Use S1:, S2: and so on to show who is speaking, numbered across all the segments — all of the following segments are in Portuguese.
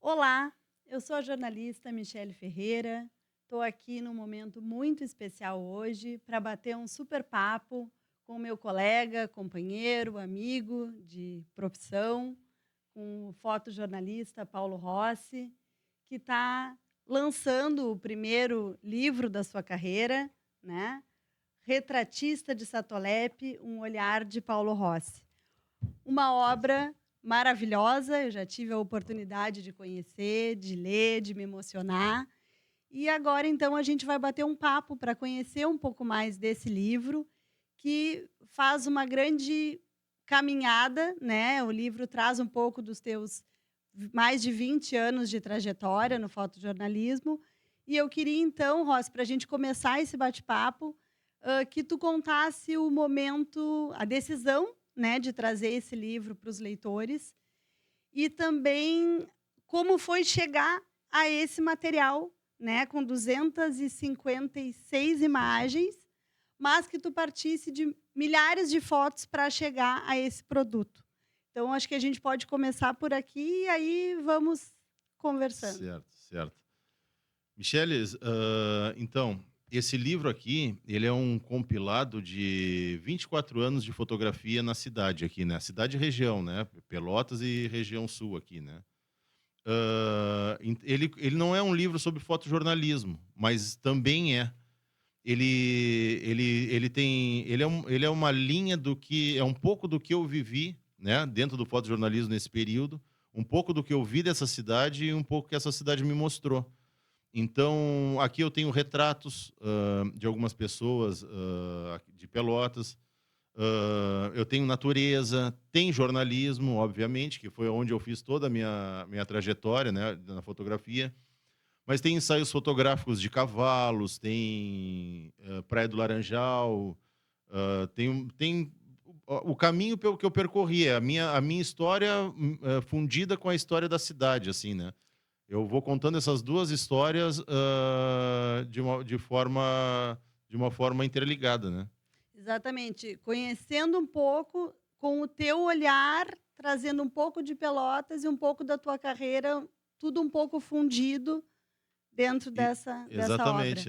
S1: Olá, eu sou a jornalista Michele Ferreira. Estou aqui num momento muito especial hoje para bater um super papo com o meu colega, companheiro, amigo de profissão, com o fotojornalista Paulo Rossi, que está lançando o primeiro livro da sua carreira, né? Retratista de Satolepe, um olhar de Paulo Rossi. Uma obra maravilhosa, eu já tive a oportunidade de conhecer, de ler, de me emocionar. E agora, então, a gente vai bater um papo para conhecer um pouco mais desse livro, que faz uma grande caminhada, né? O livro traz um pouco dos teus mais de 20 anos de trajetória no fotojornalismo. E eu queria, então, Rossi, para a gente começar esse bate-papo, que tu contasse o momento, a decisão, né, de trazer esse livro para os leitores e também como foi chegar a esse material, né, com 256 imagens, mas que tu partisse de milhares de fotos para chegar a esse produto. Então, acho que a gente pode começar por aqui e aí vamos conversando.
S2: Certo, certo. Micheles, então, esse livro aqui, ele é um compilado de 24 anos de fotografia na cidade aqui, né? Cidade e região, né? Pelotas e região sul aqui, né? Ele não é um livro sobre fotojornalismo, mas também é. Ele é uma linha do que, é um pouco do que eu vivi, né? Dentro do fotojornalismo nesse período, um pouco do que eu vi dessa cidade e um pouco que essa cidade me mostrou. Então, aqui eu tenho retratos, de algumas pessoas, de Pelotas, eu tenho natureza, tem jornalismo, obviamente, que foi onde eu fiz toda a minha trajetória, né, na fotografia, mas tem ensaios fotográficos de cavalos, tem, Praia do Laranjal, tem o caminho pelo que eu percorri, é a minha história, fundida com a história da cidade, assim, né. Eu vou contando essas 2 histórias, de uma forma interligada, né.
S1: Exatamente, conhecendo um pouco com o teu olhar, trazendo um pouco de Pelotas e um pouco da tua carreira, tudo um pouco fundido dentro
S2: E
S1: dessa obra.
S2: exatamente,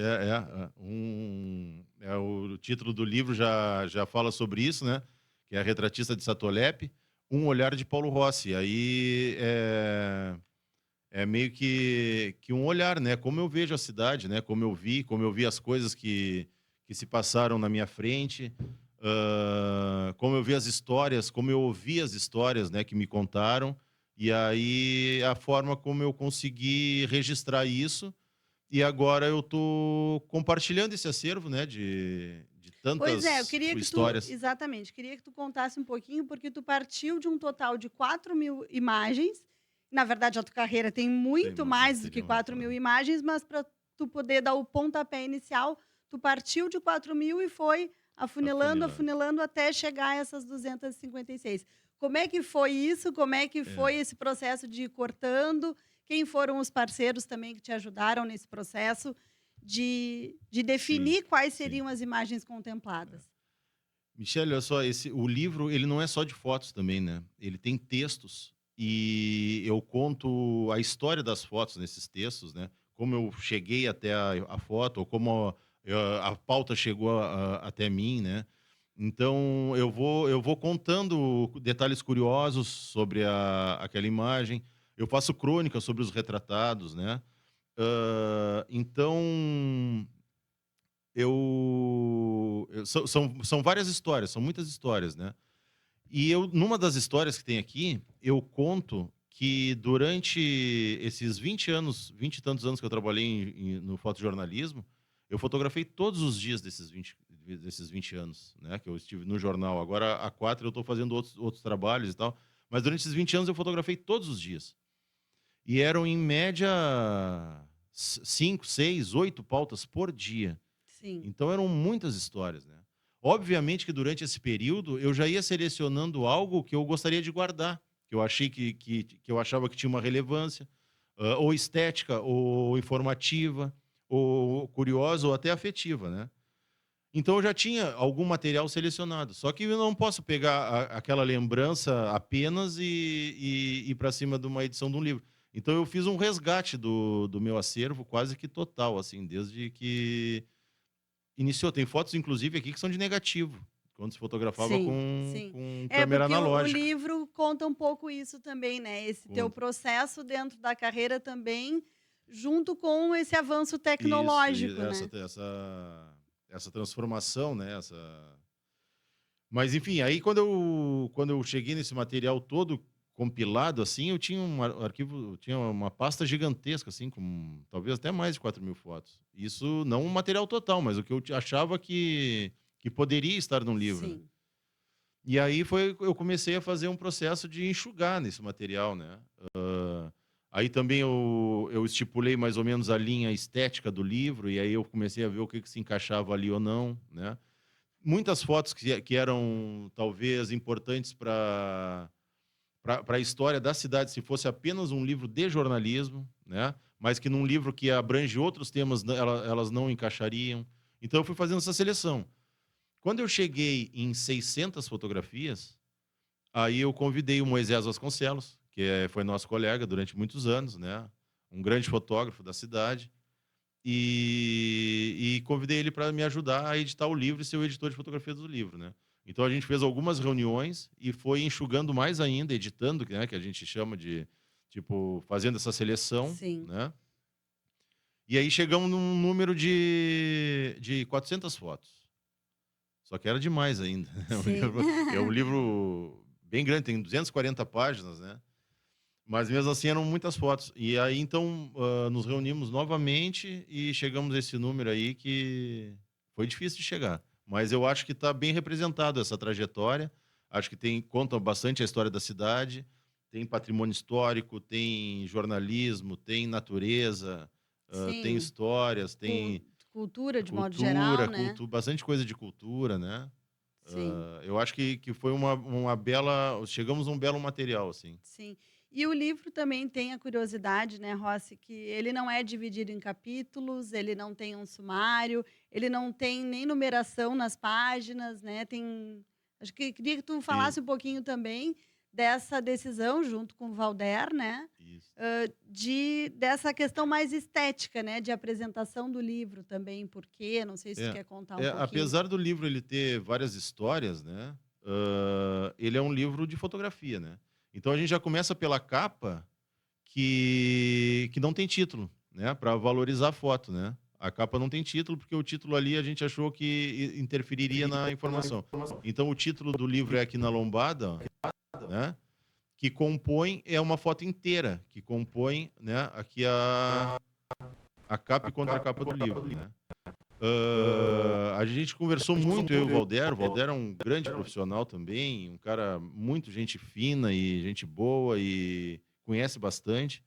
S2: o título do livro já fala sobre isso, né, que é a Retratista de Satolepe, um olhar de Paulo Rossi. Aí, é meio que um olhar, né, como eu vejo a cidade, né, como eu vi as coisas que se passaram na minha frente, como eu vi as histórias, como eu ouvi as histórias, né, que me contaram, e aí a forma como eu consegui registrar isso, e agora eu tô compartilhando esse acervo, né, de
S1: Pois é, eu
S2: tantas
S1: queria que tu
S2: histórias.
S1: exatamente, queria que tu contasse um pouquinho, porque tu partiu de um total de 4.000 imagens, na verdade a tua carreira tem muito mais do que
S2: Teriam mais,
S1: 4.000 imagens, mas para tu poder dar o pontapé inicial, tu partiu de 4.000 e foi afunilando,
S2: afunilando.
S1: afunilando até chegar a essas 256. Como é que foi isso? Como é que
S2: É,
S1: foi esse processo de ir cortando? Quem foram os parceiros também que te ajudaram nesse processo de
S2: sim,
S1: definir quais
S2: sim.
S1: seriam as imagens contempladas?
S2: Michele, olha só, o livro, ele não é só de fotos também, né? Ele tem textos e eu conto a história das fotos nesses textos, né? Como eu cheguei até a foto, ou como a pauta chegou até mim, né? Então eu vou contando detalhes curiosos sobre aquela imagem. Eu faço crônica sobre os retratados, né? Então são várias histórias, são muitas histórias, né. E numa das histórias que tem aqui, eu conto que durante esses 20 anos, 20 e tantos anos que eu trabalhei no fotojornalismo, eu fotografei todos os dias desses 20 anos, né, que eu estive no jornal. Agora há 4 eu estou fazendo outros trabalhos e tal, mas durante esses 20 anos eu fotografei todos os dias. E eram em média 5, 6, 8 pautas por dia.
S1: Sim.
S2: Então eram muitas histórias, né. Obviamente que durante esse período eu já ia selecionando algo que eu gostaria de guardar, que eu achei que eu achava que tinha uma relevância, ou estética, ou informativa, ou curiosa, ou até afetiva, né. Então eu já tinha algum material selecionado, só que eu não posso pegar aquela lembrança apenas e ir pra cima de uma edição de um livro. Então eu fiz um resgate do meu acervo quase que total, assim, desde que iniciou. Tem fotos, inclusive, aqui que são de negativo, quando se fotografava
S1: Sim,
S2: com,
S1: sim.
S2: com
S1: É,
S2: câmera
S1: porque o
S2: analógica.
S1: livro conta um pouco isso também, né, esse teu
S2: Conta.
S1: processo dentro da carreira também, junto com esse avanço
S2: Isso,
S1: tecnológico, né.
S2: essa transformação, né? Mas enfim, aí quando eu cheguei nesse material todo compilado, assim, eu tinha um arquivo, eu tinha uma pasta gigantesca, assim, com talvez até mais de 4.000 fotos. Isso não o material total, mas o que eu achava que poderia estar num livro, né?
S1: Sim,
S2: E aí eu comecei a fazer um processo de enxugar nesse material, né? Aí também eu estipulei mais ou menos a linha estética do livro, e aí eu comecei a ver o que se encaixava ali ou não, né? Muitas fotos que eram talvez importantes para a história da cidade, se fosse apenas um livro de jornalismo, né? Mas que num livro que abrange outros temas, elas não encaixariam. Então eu fui fazendo essa seleção. Quando eu cheguei em 600 fotografias, aí eu convidei o Moisés Vasconcelos, que foi nosso colega durante muitos anos, né? Um grande fotógrafo da cidade. E convidei ele para me ajudar a editar o livro e ser o editor de fotografia do livro, né? Então a gente fez algumas reuniões e foi enxugando mais ainda, editando, né, que a gente chama de, tipo, fazendo essa seleção,
S1: sim,
S2: né? E aí chegamos num número de 400 fotos. Só que era demais ainda.
S1: sim.
S2: É um livro bem grande, tem 240 páginas, né? Mas mesmo assim eram muitas fotos. E aí então nos reunimos novamente e chegamos a esse número aí que foi difícil de chegar. Mas eu acho que está bem representado essa trajetória. Acho que conta bastante a história da cidade. Tem patrimônio histórico, tem jornalismo, tem natureza, tem
S1: Sim,
S2: histórias,
S1: cul
S2: tem
S1: cultura de modo geral,
S2: cultura,
S1: né.
S2: bastante coisa de cultura, né?
S1: Sim.
S2: Eu acho que foi uma bela. Chegamos a um belo material, assim.
S1: Sim. E o livro também tem a curiosidade, né, Rossi, que ele não é dividido em capítulos, ele não tem um sumário, ele não tem nem numeração nas páginas, né, tem acho que queria que tu
S2: E,
S1: falasse um pouquinho também dessa decisão, junto com o Valder, né,
S2: isso.
S1: dessa questão mais estética, né, de apresentação do livro também, por quê, não sei se tu
S2: É,
S1: quer contar um pouquinho.
S2: apesar do livro ele ter várias histórias, né? Ele é um livro de fotografia, né? Então a gente já começa pela capa que não tem título, né? Para valorizar a foto, né? A capa não tem título porque o título ali a gente achou que interferiria na informação. Então o título do livro é Aqui na Lombada, né? Que compõe é uma foto inteira que compõe, né? Aqui a capa e contracapa do livro, né? A gente conversou muito, eu e o Valder. O Valder é um grande profissional também, um cara muito gente fina e gente boa e conhece bastante.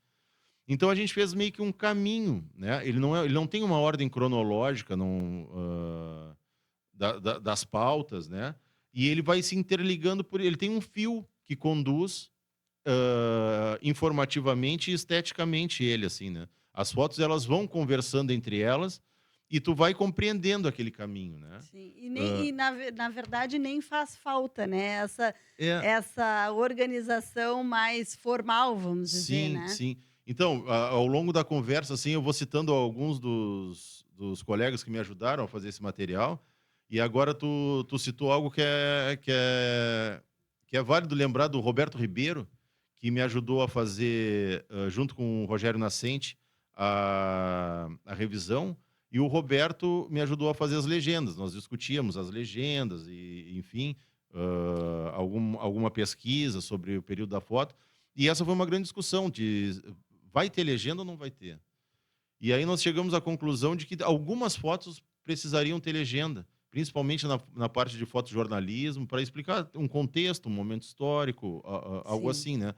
S2: Então a gente fez meio que um caminho, né? Ele não tem uma ordem cronológica não, das pautas, né? E ele vai se interligando ele tem um fio que conduz informativamente e esteticamente ele, assim, né? As fotos elas vão conversando entre elas e tu vai compreendendo aquele caminho, né?
S1: Sim, e na verdade nem faz falta, né,
S2: É,
S1: essa organização mais formal, vamos dizer,
S2: sim,
S1: né.
S2: sim. Então, ao longo da conversa, assim, eu vou citando alguns dos colegas que me ajudaram a fazer esse material. E agora tu citou algo que é válido lembrar do Roberto Ribeiro, que me ajudou a fazer, junto com o Rogério Nascente, a revisão. E o Roberto me ajudou a fazer as legendas. Nós discutíamos as legendas e, enfim, alguma pesquisa sobre o período da foto. E essa foi uma grande discussão de vai ter legenda ou não vai ter? E aí nós chegamos à conclusão de que algumas fotos precisariam ter legenda, principalmente na parte de fotojornalismo, para explicar um contexto, um momento histórico, algo
S1: Sim,
S2: assim, né?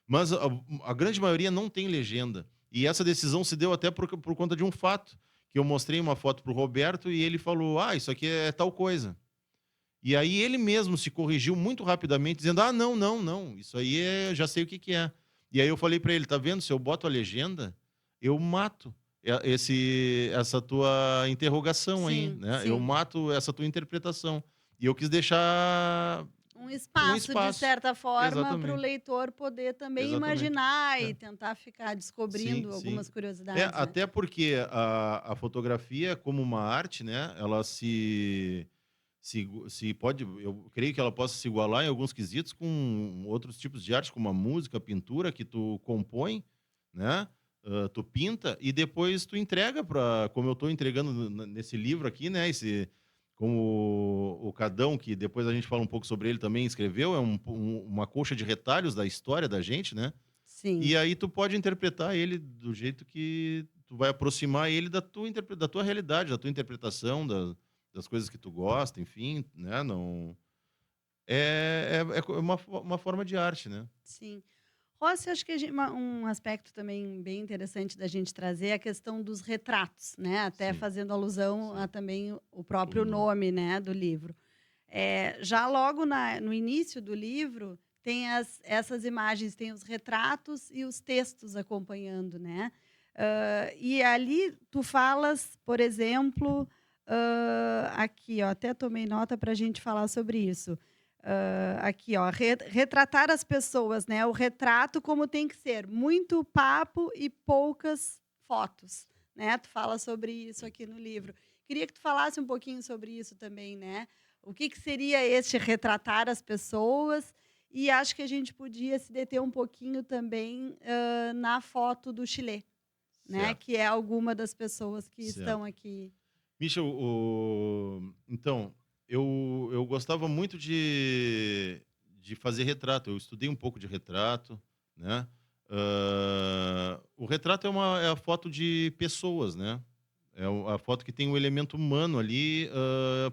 S2: Mas a grande maioria não tem legenda. E essa decisão se deu até por conta de um fato, que eu mostrei uma foto para o Roberto e ele falou, isso aqui é tal coisa. E aí ele mesmo se corrigiu muito rapidamente, dizendo: "Ah, não, não, não, isso aí já sei o que que é". E aí eu falei para ele: "Tá vendo? Se eu boto a legenda, eu mato essa tua interrogação aí,
S1: sim,
S2: né? Eu
S1: sim.
S2: mato essa tua interpretação". E eu quis deixar
S1: um
S2: um
S1: espaço, de
S2: espaço.
S1: certa forma, para o
S2: Exatamente,
S1: leitor poder também
S2: exatamente.
S1: imaginar e
S2: É.
S1: tentar ficar
S2: Sim,
S1: descobrindo
S2: sim.
S1: algumas
S2: É,
S1: curiosidades, né?
S2: até porque a fotografia, como uma arte, né, ela se pode, eu creio que ela possa se igualar em alguns quesitos com outros tipos de arte, como a música, a pintura, que tu compõe, né? Tu pinta e depois tu entrega para, como eu estou entregando nesse livro aqui, né? Como o Cadão, que depois a gente fala um pouco sobre ele também, escreveu, é uma colcha de retalhos da história da gente, né?
S1: Sim.
S2: E aí tu pode interpretar ele do jeito que tu vai aproximar ele da tua realidade, da tua interpretação, das coisas que tu gosta, enfim, né, não uma forma de arte, né.
S1: Sim. Rossi, acho que um aspecto também bem interessante da gente trazer é a questão dos retratos, né? Até
S2: Sim,
S1: fazendo alusão a
S2: sim,
S1: também o
S2: o
S1: próprio
S2: nome.
S1: nome, né, do livro. Já logo no início do livro tem essas imagens, tem os retratos e os textos acompanhando, né? E ali tu falas, por exemplo, aqui, ó, até tomei nota para a gente falar sobre isso. Aqui, ó, retratar as pessoas, né? O retrato como tem que ser, muito papo e poucas fotos, né? Tu fala sobre isso
S2: Sim,
S1: aqui no
S2: sim.
S1: livro. Queria que tu falasse um pouquinho sobre isso também, né? O que que seria este retratar as pessoas? E acho que a gente podia se deter um pouquinho também, na foto do Chilê, né?
S2: Certo,
S1: Que é alguma das pessoas que estão
S2: certo.
S1: aqui.
S2: Misha, então, eu gostava muito de fazer retrato, eu estudei um pouco de retrato, né. O retrato é a foto de pessoas, né. A foto que tem o elemento humano ali,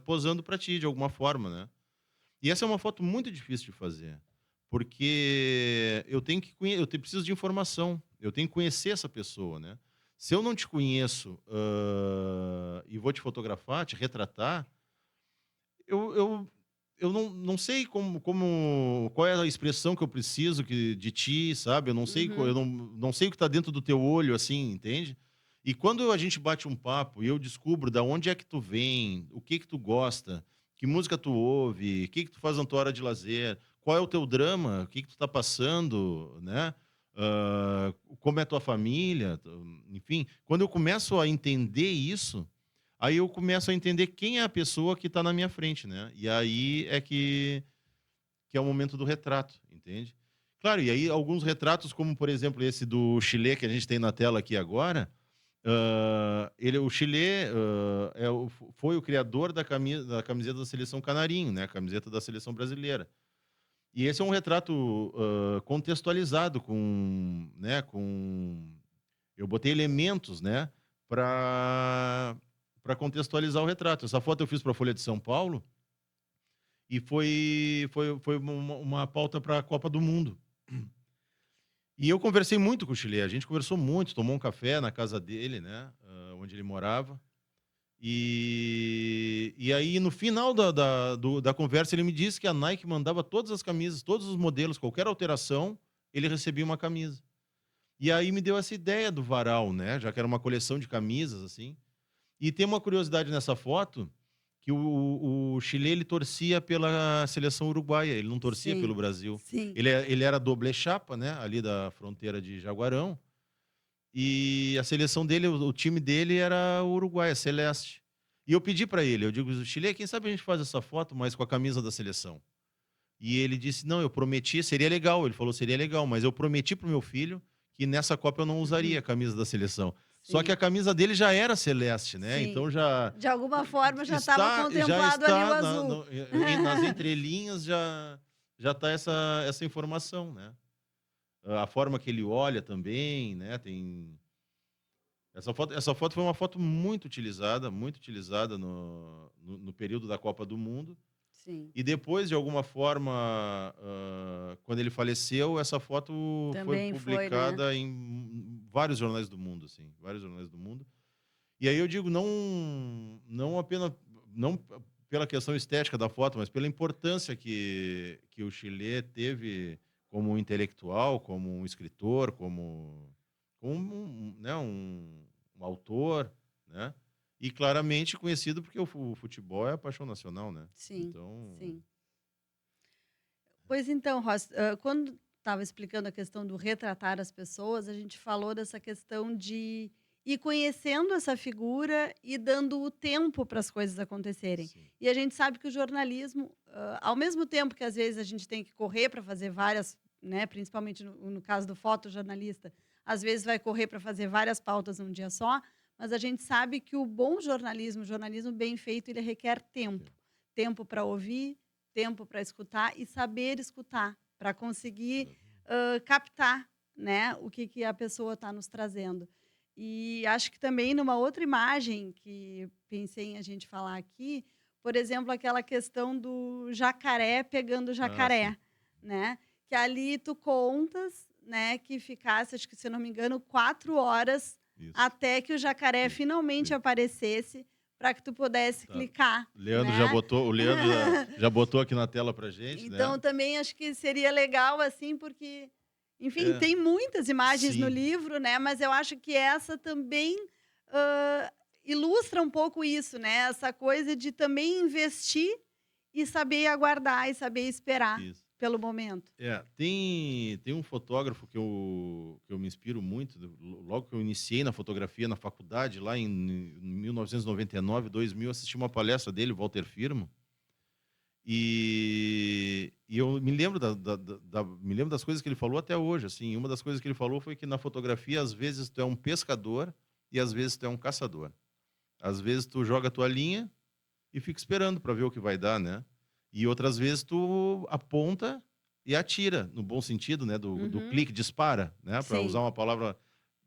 S2: posando para ti de alguma forma, né. E essa é uma foto muito difícil de fazer, porque eu preciso de informação, eu tenho que conhecer essa pessoa, né. Se eu não te conheço, e vou te fotografar, te retratar, eu eu não sei qual é a expressão que eu preciso de ti, sabe, eu não sei eu
S1: Uhum.
S2: não sei o que está dentro do teu olho, assim, entende. E quando a gente bate um papo e eu descubro da onde é que tu vem, o que que tu gosta, que música tu ouve, o que que tu faz na tua hora de lazer, qual é o teu drama, o que que tu tá passando, né, como é a tua família, enfim, quando eu começo a entender isso, aí eu começo a entender quem é a pessoa que está na minha frente, né. E aí é que é o momento do retrato, entende. Claro, e aí alguns retratos, como por exemplo esse do Chilê que a gente tem na tela aqui agora, o Chilê, foi o criador da camiseta da seleção canarinho, né, a camiseta da seleção brasileira. E esse é um retrato, contextualizado com eu botei elementos, né, para contextualizar o retrato. Essa foto eu fiz para a Folha de São Paulo e foi uma pauta para a Copa do Mundo. E eu conversei muito com o Chilê, a gente conversou muito, tomou um café na casa dele, né, onde ele morava. E aí no final da conversa ele me disse que a Nike mandava todas as camisas, todos os modelos, qualquer alteração, ele recebia uma camisa. E aí me deu essa ideia do varal, né, já que era uma coleção de camisas, assim. E tem uma curiosidade nessa foto, que o Chilê ele torcia pela seleção uruguaia, ele não torcia pelo
S1: Sim,
S2: Brasil.
S1: sim.
S2: Ele era doble chapa, né, ali da fronteira de Jaguarão, e a seleção dele, o time dele era o Uruguai, a Celeste. E eu pedi pra ele, eu digo: "Chilê, quem sabe a gente faz essa foto, mas com a camisa da seleção?". E ele disse: "Não, eu prometi, seria legal", ele falou: "Seria legal, mas eu prometi para o meu filho que nessa Copa eu não usaria a camisa da seleção". Só que
S1: Sim,
S2: a camisa dele já era celeste, né,
S1: sim.
S2: então já
S1: De alguma forma já estava
S2: já
S1: contemplado ali o
S2: está
S1: azul.
S2: nas entrelinhas já está essa informação, né. A forma que ele olha também, né, tem essa foto foi uma foto muito utilizada no período da Copa do Mundo.
S1: Sim,
S2: E depois, de alguma forma, quando ele faleceu, essa foto foi
S1: também foi, né.
S2: publicada em vários jornais do mundo, assim, vários jornais do mundo. E aí eu digo, não apenas não pela questão estética da foto, mas pela importância que o Chilê teve como um intelectual, como um escritor, como né, um autor, né, e claramente conhecido porque o futebol é a paixão nacional, né.
S1: Sim,
S2: Então
S1: sim. Pois então, Ross, quando estava explicando a questão do retratar as pessoas, a gente falou dessa questão de ir conhecendo essa figura e dando o tempo para as coisas acontecerem.
S2: Sim,
S1: E a gente sabe que o jornalismo, ao mesmo tempo que às vezes a gente tem que correr para fazer várias, né, principalmente no caso do fotojornalista, às vezes vai correr para fazer várias pautas num dia só, mas a gente sabe que o bom jornalismo, o jornalismo bem feito, ele requer tempo.
S2: sim.
S1: Tempo para ouvir, tempo para escutar e saber escutar, para conseguir,
S2: Exatamente.
S1: captar, né, o que que a pessoa está nos trazendo. E acho que também numa outra imagem que pensei em a gente falar aqui, por exemplo, aquela questão do jacaré pegando
S2: Ah, sim.
S1: jacaré, né, que ali tu contas, né, que ficasse, acho que se eu não me engano, 4 horas
S2: Isso,
S1: até que o jacaré
S2: isso,
S1: finalmente
S2: isso.
S1: aparecesse para que tu pudesse
S2: Tá.
S1: clicar,
S2: Leandro já
S1: né.
S2: botou, o Leandro já botou aqui na tela pra gente, né?
S1: Então, também acho que seria legal, assim, porque, enfim,
S2: É,
S1: tem muitas imagens no
S2: sim.
S1: livro, né, mas eu acho que essa também, hã, ilustra um pouco isso, né, essa coisa de também investir e saber aguardar e saber esperar
S2: Isso.
S1: pelo momento.
S2: Tem um fotógrafo que eu me inspiro muito, logo que eu iniciei na fotografia na faculdade, lá em 1999, 2000, assisti uma palestra dele, Walter Firmo, e eu me lembro me lembro das coisas que ele falou até hoje, assim, uma das coisas que ele falou foi que na fotografia, às vezes, tu é um pescador e às vezes tu é um caçador. Às vezes tu joga a tua linha e fica esperando para ver o que vai dar, né. E outras vezes tu aponta e atira, no bom sentido, né, do
S1: Uhum.
S2: clique, dispara, né, para usar
S1: Sim,
S2: uma palavra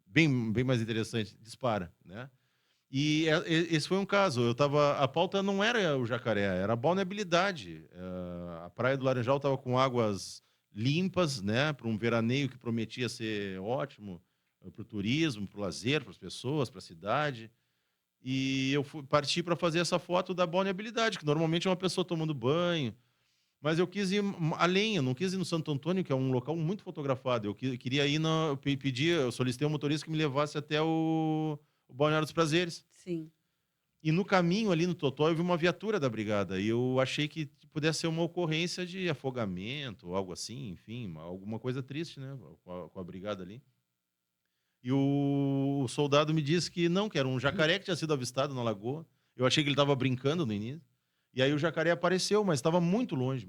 S2: bem mais interessante, dispara, né. E esse foi um caso, a pauta não era o jacaré, era a balneabilidade, a praia do Laranjal estava com águas limpas, né, para um veraneio que prometia ser ótimo, para o turismo, para o lazer, para as pessoas, para a cidade. E eu parti para fazer essa foto da balneabilidade, que normalmente é uma pessoa tomando banho, mas eu quis ir além, eu não quis ir no Santo Antônio, que é um local muito fotografado, queria ir na eu pedi, eu solicitei ao motorista que me levasse até o Balneário dos Prazeres.
S1: sim,
S2: E no caminho ali no Totó eu vi uma viatura da brigada, e eu achei que pudesse ser uma ocorrência de afogamento, algo assim, enfim, alguma coisa triste, né, com a brigada ali. E o soldado me disse que não, que era um jacaré que tinha sido avistado na lagoa. Eu achei que ele estava brincando no início. E aí o jacaré apareceu, mas estava muito longe,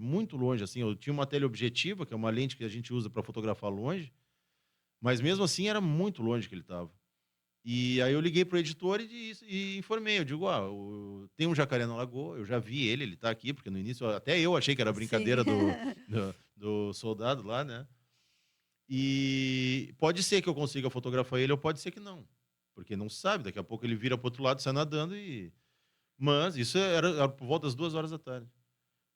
S2: assim. Eu tinha uma teleobjetiva, que é uma lente que a gente usa para fotografar longe, mas mesmo assim era muito longe que ele estava. E aí eu liguei pro editor e informei. Eu digo, tem um jacaré na lagoa, eu já vi ele está aqui, porque no início até eu achei que era
S1: sim.
S2: brincadeira do soldado lá, né? E pode ser que eu consiga fotografar ele ou pode ser que não, porque não se sabe, daqui a pouco ele vira para o outro lado, sai nadando mas isso era por volta das 2 horas da tarde.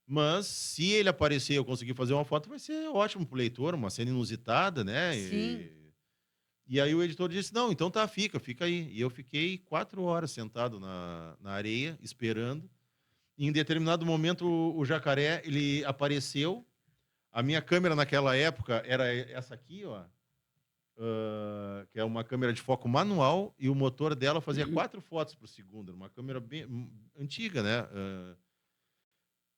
S2: Mas se ele aparecer e eu conseguir fazer uma foto, vai ser ótimo para o leitor, uma cena inusitada, né,
S1: Sim.
S2: e aí o editor disse: "Não, então tá, fica aí". E eu fiquei 4 horas sentado na areia, esperando. E em determinado momento o jacaré, ele apareceu, a minha câmera naquela época era essa aqui, ó, que é uma câmera de foco manual e o motor dela fazia 4 fotos por segundo, era uma câmera bem antiga, né,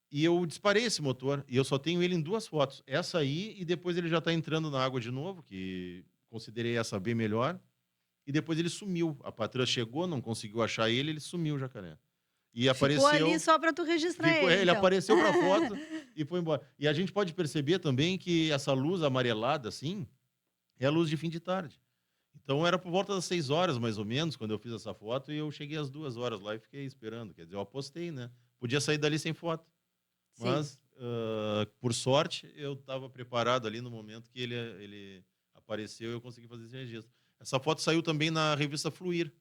S2: e eu disparei esse motor e eu só tenho ele em 2 fotos, essa aí e depois ele já está entrando na água de novo, que considerei essa bem melhor, e depois ele sumiu. A patroa chegou, não conseguiu achar ele, ele sumiu, o jacaré. E
S1: Ficou ali
S2: apareceu,
S1: só para tu registrar ele,
S2: ele
S1: então.
S2: apareceu para foto e foi embora. E a gente pode perceber também que essa luz amarelada, assim, é a luz de fim de tarde. Então era por volta das 6 horas, mais ou menos, quando eu fiz essa foto, e eu cheguei às 2 horas lá e fiquei esperando. Quer dizer, eu apostei, né? Podia sair dali sem foto.
S1: Sim.
S2: Mas, por sorte, eu estava preparado ali no momento que ele apareceu e eu consegui fazer esse registro. Essa foto saiu também na revista Fluir,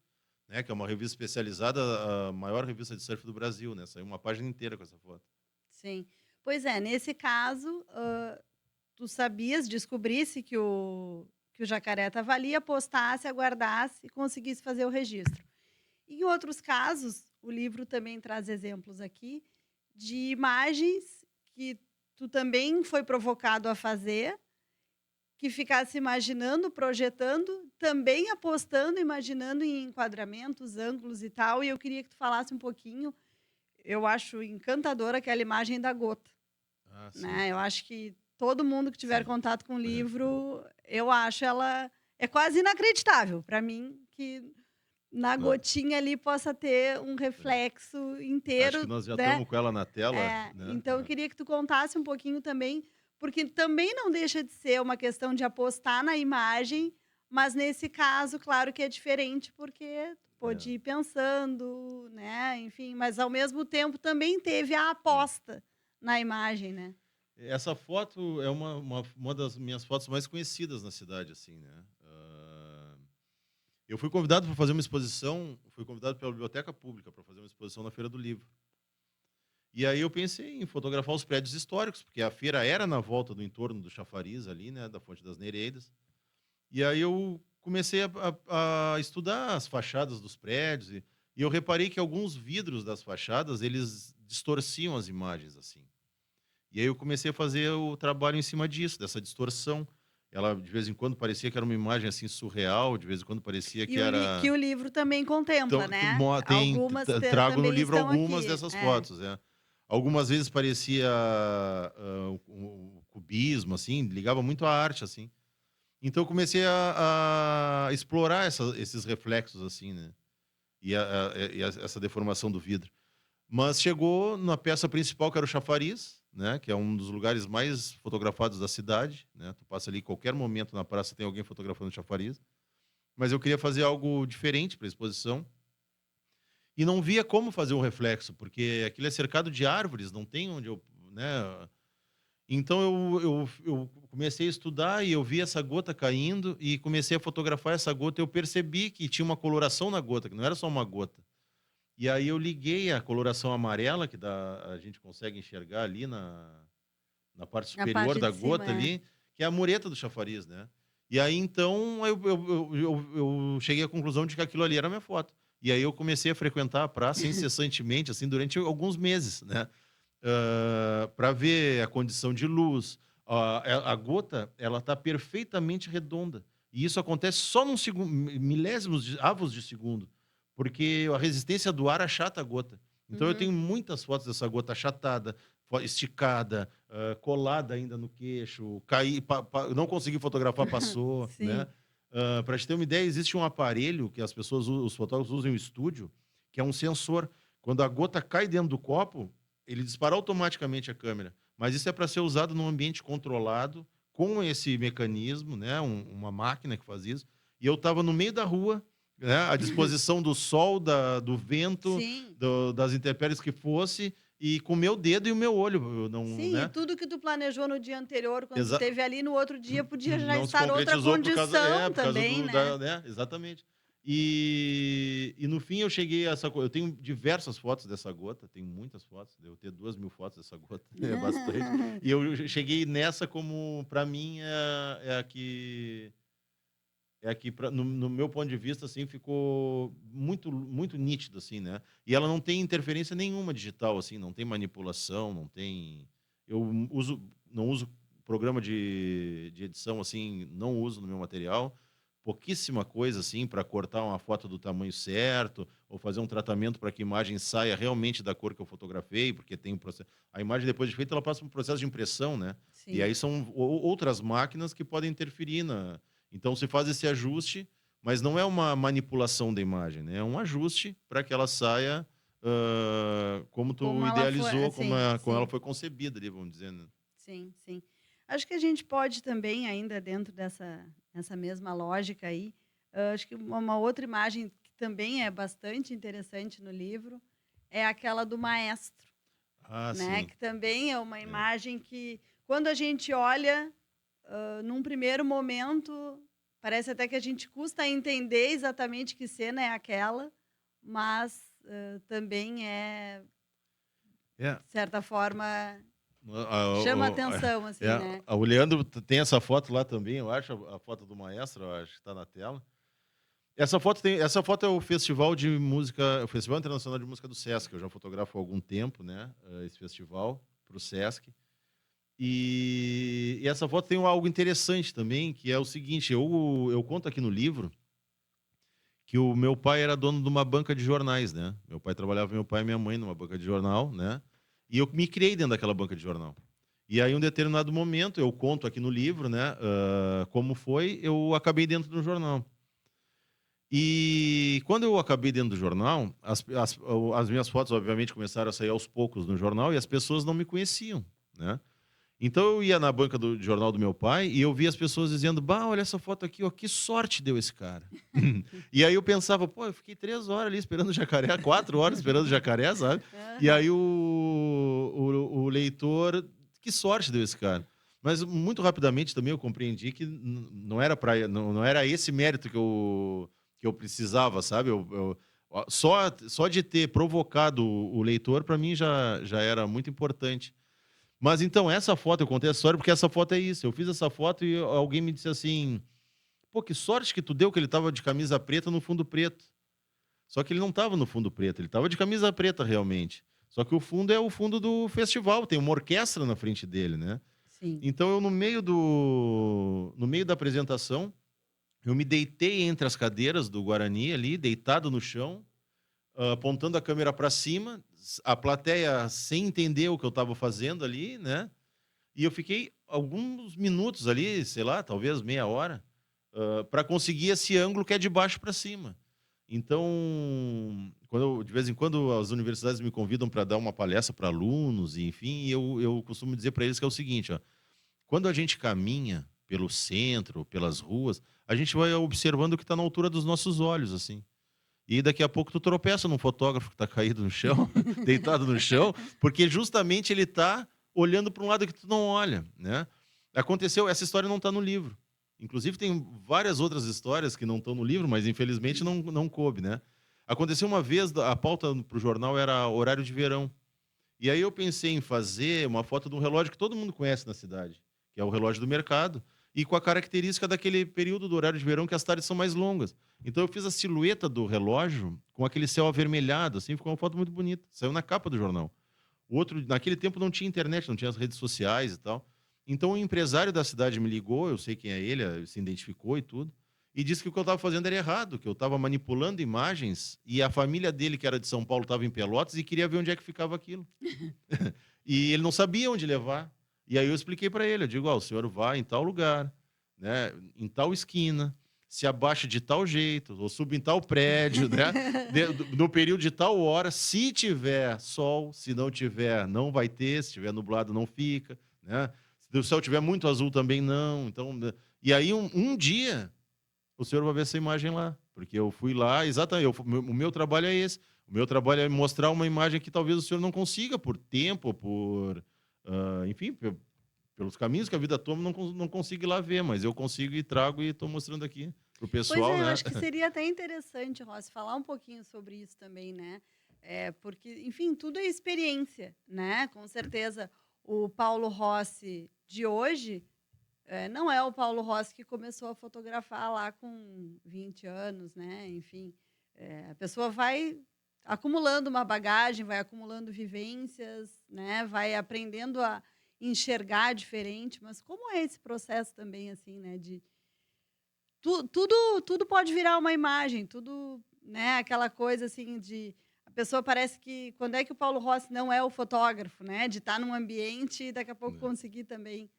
S2: né? Que é uma revista especializada, a maior revista de surf do Brasil, né? Saiu uma página inteira com essa foto.
S1: Sim. Pois é, nesse caso, tu sabias, descobrisse que o jacaré estava ali, apostasse, aguardasse e conseguisse fazer o registro. Em outros casos, o livro também traz exemplos aqui de imagens que tu também foi provocado a fazer, que ficasse imaginando, projetando, também apostando, imaginando em enquadramentos, ângulos e tal, e eu queria que tu falasse um pouquinho. Eu acho encantadora aquela imagem da gota.
S2: Ah, sim.
S1: Né, eu acho que todo mundo que tiver
S2: Sim.
S1: contato com o livro, eu acho ela é quase inacreditável para mim que na
S2: Não,
S1: gotinha ali possa ter um
S2: é.
S1: reflexo
S2: Acho que
S1: inteiro,
S2: nós já
S1: né.
S2: estamos com ela na tela, né?
S1: Então eu queria que tu contasse um pouquinho também, porque também não deixa de ser uma questão de apostar na imagem, mas nesse caso, claro que é diferente, porque tu
S2: É.
S1: pôde ir pensando, né, enfim, mas ao mesmo tempo também teve a
S2: Sim.
S1: aposta na imagem, né.
S2: Essa foto é uma das minhas fotos mais conhecidas na cidade, assim, né? Eu fui convidado para fazer uma exposição, fui convidado pela Biblioteca Pública para fazer uma exposição na Feira do Livro. E aí eu pensei em fotografar os prédios históricos, porque a feira era na volta do entorno do Chafariz ali, né, da Fonte das Nereidas. E aí eu comecei a estudar as fachadas dos prédios e eu reparei que alguns vidros das fachadas, eles distorciam as imagens, assim. E aí eu comecei a fazer o trabalho em cima disso, dessa distorção. Ela, de vez em quando, parecia que era uma imagem, assim, surreal, de vez em quando parecia
S1: E
S2: que
S1: que
S2: era...
S1: o livro também contempla,
S2: Então,
S1: né. Algumas
S2: trago no
S1: também
S2: livro
S1: estão
S2: algumas
S1: aqui.
S2: dessas
S1: É.
S2: fotos, é. Algumas vezes parecia, o cubismo, assim, ligava muito à arte, assim. Então eu comecei a explorar esses reflexos, assim, né, essa deformação do vidro. Mas chegou na peça principal, que era o chafariz, né, que é um dos lugares mais fotografados da cidade, né, tu passa ali, qualquer momento na praça tem alguém fotografando o chafariz. Mas eu queria fazer algo diferente para a exposição, e não via como fazer um reflexo, porque aquilo é cercado de árvores, não tem onde eu, né. Então eu comecei a estudar e eu vi essa gota caindo e comecei a fotografar essa gota, e eu percebi que tinha uma coloração na gota, que não era só uma gota. E aí eu liguei a coloração amarela, que a gente consegue enxergar ali na parte
S1: Na
S2: superior
S1: parte
S2: da
S1: de cima,
S2: gota
S1: é.
S2: ali, que é a mureta do chafariz, né. E aí então eu cheguei à conclusão de que aquilo ali era a minha foto. E aí eu comecei a frequentar a praça incessantemente, assim, durante alguns meses, né, para ver a condição de luz. A gota, ela está perfeitamente redonda. E isso acontece só num segundo, milésimos de avos de segundo, porque a resistência do ar achata a gota. Então eu
S1: Uhum.
S2: tenho muitas fotos dessa gota achatada, esticada, colada ainda no queixo, caí, não consegui fotografar, passou, né?
S1: Sim.
S2: Para te ter uma ideia, existe um aparelho que as pessoas, os fotógrafos usam em estúdio, que é um sensor. Quando a gota cai dentro do copo, ele dispara automaticamente a câmera. Mas isso é para ser usado num ambiente controlado, com esse mecanismo, né? Uma máquina que faz isso. E eu estava no meio da rua, né? À disposição do sol, do vento,
S1: Sim.
S2: das intempéries que fosse, e com o meu dedo e o meu olho. Eu não,
S1: Sim, e
S2: né?
S1: tudo que tu planejou no dia anterior, quando tu
S2: Exa
S1: esteve ali, no outro dia podia já
S2: não se
S1: estar outra
S2: concretizou
S1: condição
S2: por causa
S1: também, né.
S2: né, exatamente. E no fim eu cheguei a essa eu tenho diversas fotos dessa gota, tenho muitas fotos, devo ter 2.000 fotos dessa gota, é bastante. E eu cheguei nessa como, para mim, é a que no meu ponto de vista, assim, ficou muito muito nítido, assim, né. E ela não tem interferência nenhuma digital, assim, não tem manipulação, não tem... eu não uso programa de edição, assim, não uso no meu material. Pouquíssima coisa, assim, para cortar uma foto do tamanho certo, ou fazer um tratamento para que a imagem saia realmente da cor que eu fotografei, porque tem um processo, a imagem depois de feita, ela passa por um processo de impressão, né. E
S1: Sim.
S2: aí são outras máquinas que podem interferir na... Então se faz esse ajuste, mas não é uma manipulação da imagem, né, é um ajuste para que ela saia, como tu
S1: Como ela foi
S2: idealizou,
S1: sim,
S2: como ela
S1: sim,
S2: foi concebida ali, vamos dizer, né.
S1: sim, sim. Acho que a gente pode também, ainda dentro dessa mesma lógica aí, acho que uma outra imagem que também é bastante interessante no livro, é aquela do maestro,
S2: Ah,
S1: né,
S2: sim.
S1: que também é uma
S2: É.
S1: imagem que, quando a gente olha, num primeiro momento, parece até que a gente custa a entender exatamente que cena é aquela, mas, também
S2: É.
S1: de certa forma, chama
S2: O
S1: atenção, assim, né.
S2: o Leandro tem essa foto lá também, eu acho, a foto do maestro, eu acho que está na tela. Essa foto é o Festival Internacional de Música do Sesc, eu já fotografo há algum tempo, né, esse festival para o Sesc. E essa foto tem algo interessante também, que é o seguinte, eu conto aqui no livro que o meu pai era dono de uma banca de jornais, né. Meu pai e minha mãe numa banca de jornal, né, e eu me criei dentro daquela banca de jornal. E aí, um determinado momento, eu conto aqui no livro, né, como foi, eu acabei dentro do jornal. E quando eu acabei dentro do jornal, as minhas fotos, obviamente, começaram a sair aos poucos no jornal e as pessoas não me conheciam, né? Então eu ia na banca do jornal do meu pai e eu via as pessoas dizendo: Bah, olha essa foto aqui, ó, que sorte deu esse cara. E aí eu pensava, pô, eu fiquei 3 horas ali esperando o jacaré, 4 horas esperando o jacaré, sabe? E
S1: Aham.
S2: aí o leitor, que sorte deu esse cara. Mas muito rapidamente também eu compreendi que não era não era esse mérito que eu precisava, sabe? Só de ter provocado o leitor, para mim já era muito importante. Mas então, essa foto, eu contei essa história porque essa foto é isso. Eu fiz essa foto e alguém me disse assim: pô, que sorte que tu deu que ele tava de camisa preta no fundo preto. Só que ele não tava no fundo preto, ele tava de camisa preta realmente. Só que o fundo é o fundo do festival, tem uma orquestra na frente dele, né?
S1: Sim.
S2: Então eu no meio da apresentação, eu me deitei entre as cadeiras do Guarani ali, deitado no chão, apontando a câmera para cima, a plateia sem entender o que eu estava fazendo ali, né? E eu fiquei alguns minutos ali, sei lá, talvez meia hora, para conseguir esse ângulo que é de baixo para cima. Então, de vez em quando as universidades me convidam para dar uma palestra para alunos, e, enfim, eu costumo dizer para eles que é o seguinte, ó, quando a gente caminha pelo centro, pelas ruas, a gente vai observando o que está na altura dos nossos olhos, assim. E daqui a pouco tu tropeça num fotógrafo que está caído no chão, deitado no chão, porque justamente ele está olhando para um lado que tu não olha, né? Aconteceu, essa história não está no livro. Inclusive tem várias outras histórias que não estão no livro, mas infelizmente não coube, né? Aconteceu uma vez, a pauta para o jornal era horário de verão. E aí eu pensei em fazer uma foto de um relógio que todo mundo conhece na cidade, que é o relógio do mercado, e com a característica daquele período do horário de verão que as tardes são mais longas. Então eu fiz a silhueta do relógio com aquele céu avermelhado, assim, ficou uma foto muito bonita. Saiu na capa do jornal. O outro, naquele tempo não tinha internet, não tinha as redes sociais e tal. Então o empresário da cidade me ligou, eu sei quem é ele se identificou e tudo, e disse que o que eu estava fazendo era errado, que eu estava manipulando imagens e a família dele, que era de São Paulo, estava em Pelotas e queria ver onde é que ficava aquilo. E ele não sabia onde levar. E aí eu expliquei para ele, eu digo, ó, o senhor vai em tal lugar, né, em tal esquina, se abaixa de tal jeito, ou suba em tal prédio, né, no período de tal hora, se tiver sol, se não tiver, não vai ter, se tiver nublado, não fica, né, se o céu tiver muito azul também não, então, né, e aí um dia o senhor vai ver essa imagem lá, porque eu fui lá, exatamente, o meu trabalho é esse. O meu trabalho é mostrar uma imagem que talvez o senhor não consiga, por tempo, enfim, pelos caminhos que a vida toma, não consigo ir lá ver, mas eu consigo e trago e estou mostrando aqui pro
S1: Pois
S2: pessoal,
S1: é, eu
S2: né?
S1: acho que seria até interessante, Rossi, falar um pouquinho sobre isso também, né? Porque, enfim, tudo é experiência, né? Com certeza, o Paulo Rossi de hoje não é o Paulo Rossi que começou a fotografar lá com 20 anos, né? Enfim, a pessoa vai acumulando uma bagagem, vai acumulando vivências, né? Vai aprendendo a enxergar diferente. Mas como é esse processo também, assim, né? Tudo pode virar uma imagem, tudo, né? Aquela coisa assim de a pessoa parece que quando é que o Paulo Rossi não é o fotógrafo, né? De estar num ambiente e daqui a pouco conseguir também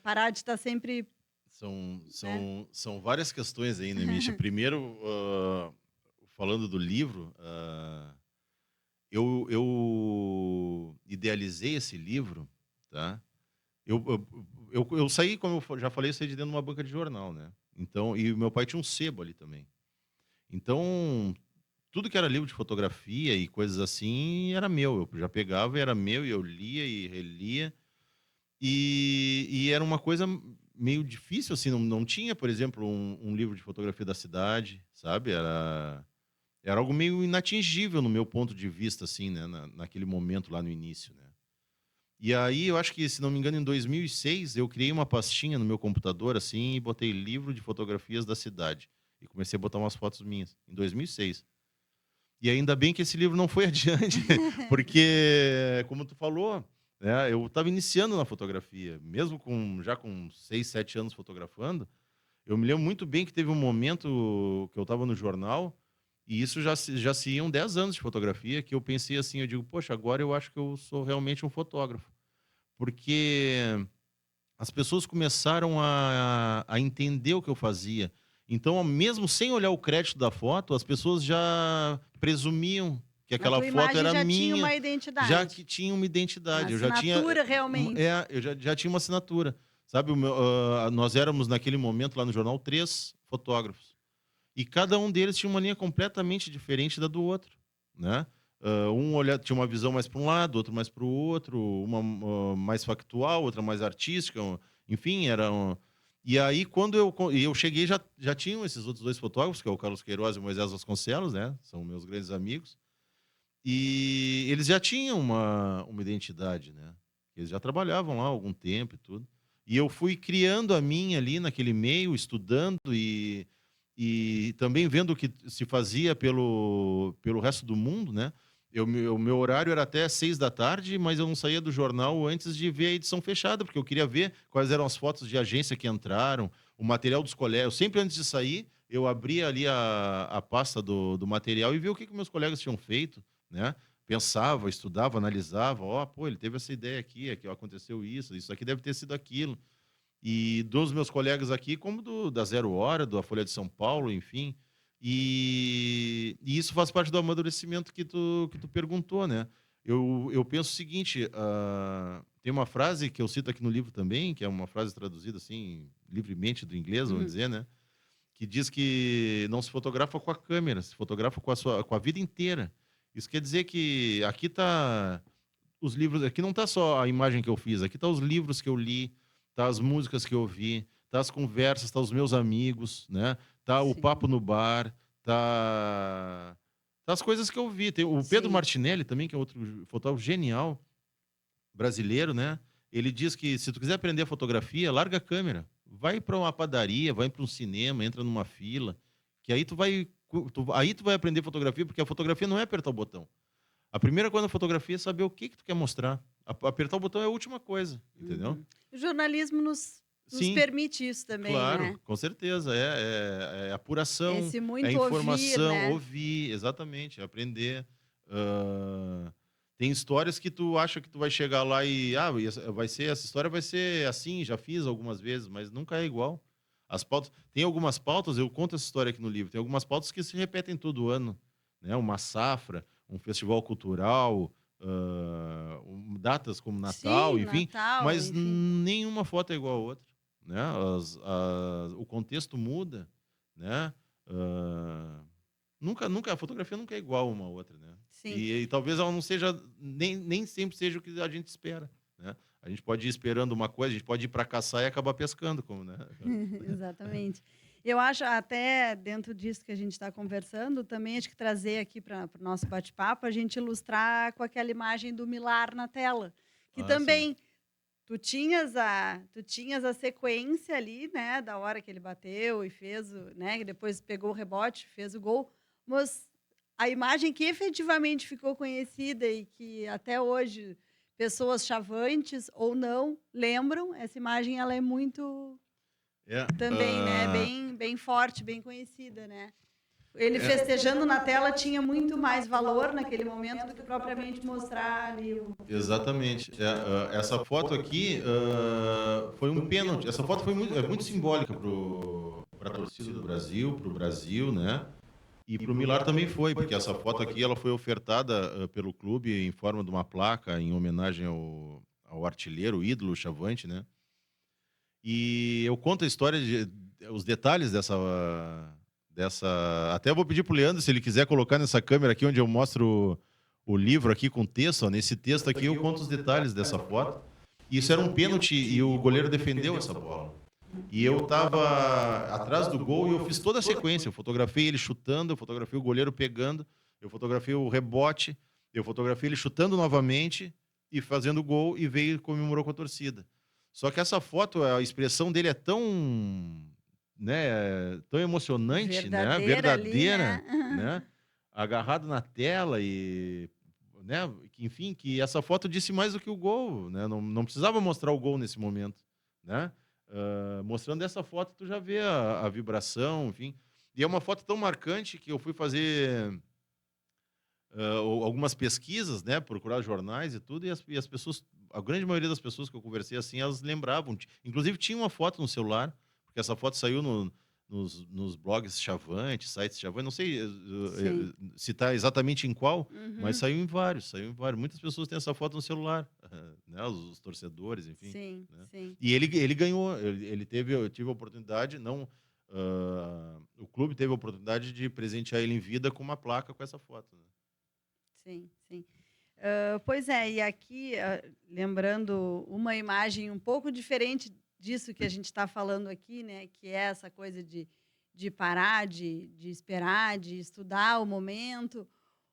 S1: parar de estar sempre,
S2: São,
S1: né?
S2: são, são várias questões aí, né, Misha? Primeiro, falando do livro, eu idealizei esse livro, tá? Eu saí, como já falei, eu saí de dentro de uma banca de jornal, né? Então, e o meu pai tinha um sebo ali também. Então, tudo que era livro de fotografia e coisas assim era meu. Eu já pegava e era meu e eu lia e relia. E era uma coisa meio difícil, assim, não tinha, por exemplo, um livro de fotografia da cidade, sabe? Era algo meio inatingível no meu ponto de vista, assim, né? Naquele momento lá no início, né? E aí, eu acho que, se não me engano, em 2006, eu criei uma pastinha no meu computador, assim, e botei livro de fotografias da cidade. E comecei a botar umas fotos minhas, em 2006. E ainda bem que esse livro não foi adiante, porque, como tu falou, né, eu estava iniciando na fotografia, mesmo já com 6, 7 anos fotografando, eu me lembro muito bem que teve um momento que eu estava no jornal, e isso já se iam 10 anos de fotografia, que eu pensei assim, eu digo, poxa, agora eu acho que eu sou realmente um fotógrafo. porque as pessoas começaram a entender o que eu fazia. Então, mesmo sem olhar o crédito da foto, as pessoas já presumiam que
S1: A
S2: aquela
S1: tua
S2: foto
S1: imagem
S2: era
S1: já tinha
S2: minha,
S1: uma
S2: já
S1: identidade,
S2: que tinha uma
S1: uma
S2: identidade. Eu já tinha,
S1: assinatura realmente.
S2: já tinha uma assinatura. Sabe, nós éramos, naquele momento, lá no jornal, 3 fotógrafos. E cada um deles tinha uma linha completamente diferente da do outro, né? Tinha uma visão mais para um lado, outro mais para o outro, uma mais factual, outra mais artística, enfim, E aí, quando eu cheguei, já tinham esses outros 2 fotógrafos, que é o Carlos Queiroz e o Moisés Vasconcelos, né? São meus grandes amigos. E eles já tinham uma identidade, né? Eles já trabalhavam lá há algum tempo e tudo. E eu fui criando a minha ali naquele meio, estudando e também vendo o que se fazia pelo resto do mundo, né? O meu horário era até 6 da tarde, mas eu não saía do jornal antes de ver a edição fechada, porque eu queria ver quais eram as fotos de agência que entraram, o material dos colegas. Sempre antes de sair, eu abria ali a pasta do material e via o que meus colegas tinham feito, né? Pensava, estudava, analisava. Ó, pô, ele teve essa ideia aqui aconteceu isso aqui deve ter sido aquilo. E dos meus colegas aqui, como da Zero Hora, da Folha de São Paulo, enfim. E isso faz parte do amadurecimento que tu perguntou, né? Eu penso o seguinte, tem uma frase que eu cito aqui no livro também, que é uma frase traduzida assim, livremente do inglês, vamos
S1: Uhum.
S2: dizer, né? Que diz que não se fotografa com a câmera, se fotografa com a vida inteira. Isso quer dizer que aqui tá os livros, aqui não tá só a imagem que eu fiz, aqui tá os livros que eu li, tá as músicas que eu ouvi, tá as conversas, tá os meus amigos, né? Tá o papo
S1: Sim,
S2: no bar, tá as coisas que eu vi. Tem o Pedro
S1: sim.
S2: Martinelli também, que é outro fotógrafo genial, brasileiro, né? Ele diz que se tu quiser aprender a fotografia, larga a câmera, vai para uma padaria, vai para um cinema, entra numa fila, que aí aí tu vai aprender fotografia, porque a fotografia não é apertar o botão. A primeira coisa na fotografia é saber o que tu quer mostrar. Apertar o botão é a última coisa, entendeu?
S1: Uhum. O jornalismo nos
S2: Sim,
S1: permite isso também,
S2: claro,
S1: né?
S2: com certeza. É apuração,
S1: Esse
S2: é
S1: muito ouvir,
S2: informação,
S1: né?
S2: ouvir, exatamente, aprender. Ah, tem histórias que tu acha que tu vai chegar lá essa história vai ser assim, já fiz algumas vezes, mas nunca é igual. Tem algumas pautas, eu conto essa história aqui no livro, tem algumas pautas que se repetem todo ano, né? Uma safra, um festival cultural, datas como Natal,
S1: Sim,
S2: enfim,
S1: Natal,
S2: mas
S1: enfim.
S2: nenhuma foto é igual a outra, né? O contexto muda, né? Ah, a fotografia nunca é igual uma a outra, né?
S1: Sim,
S2: E talvez ela não seja, nem sempre seja o que a gente espera, né? A gente pode ir esperando uma coisa, a gente pode ir para caçar e acabar pescando, como, né?
S1: exatamente. Eu acho até dentro disso que a gente está conversando, também acho que trazer aqui para o nosso bate-papo, a gente ilustrar com aquela imagem do Milar na tela, que
S2: Ah, sim.
S1: também tu tinhas a sequência ali, né, da hora que ele bateu e fez o, né, que depois pegou o rebote, fez o gol, mas a imagem que efetivamente ficou conhecida e que até hoje pessoas chavantes ou não lembram, essa imagem ela é muito
S2: É,
S1: também, né, bem forte, bem conhecida, né? Ele
S2: é,
S1: festejando na tela tinha muito mais valor naquele momento do que propriamente mostrar ali o.
S2: exatamente. Essa foto aqui foi um pênalti. Essa foto é muito simbólica para a torcida do Brasil, para o Brasil, né? E para o Milar também foi, porque essa foto aqui ela foi ofertada pelo clube em forma de uma placa em homenagem ao artilheiro, o ídolo Chavante, né? E eu conto a história os detalhes dessa. Até vou pedir pro Leandro se ele quiser colocar nessa câmera aqui onde eu mostro o livro aqui com texto. Ó, nesse texto aqui eu conto os detalhes dessa foto. Isso era um pênalti e o goleiro defendeu essa bola. E eu tava atrás do gol e eu fiz toda a sequência. Eu fotografei ele chutando, eu fotografei o goleiro pegando, eu fotografei o rebote, eu fotografei ele chutando novamente e fazendo o gol e veio e comemorou com a torcida. Só que essa foto, a expressão dele é tão emocionante, né?
S1: Verdadeira ali,
S2: Verdadeira,
S1: né?
S2: né? Agarrado na tela e, né? Enfim, que essa foto disse mais do que o gol, né? Não precisava mostrar o gol nesse momento, né? Mostrando essa foto, tu já vê a vibração, enfim. E é uma foto tão marcante que eu fui fazer algumas pesquisas, né? Procurar jornais e tudo, e as pessoas a grande maioria das pessoas que eu conversei assim, elas lembravam. Inclusive tinha uma foto no celular, porque essa foto saiu nos blogs Chavante, sites Chavante, não sei
S1: Sim.
S2: citar exatamente em qual, mas
S1: Uhum.
S2: saiu em vários, saiu em vários. Muitas pessoas têm essa foto no celular, né? Os torcedores, enfim.
S1: Sim,
S2: Né?
S1: sim.
S2: E ele ganhou, ele teve, eu tive a oportunidade, não, o clube teve a oportunidade de presentear ele em vida com uma placa com essa foto. Né?
S1: Sim, sim. Pois é, e aqui, lembrando uma imagem um pouco diferente disso que a gente está falando aqui, né, que é essa coisa de parar, de esperar, de estudar o momento.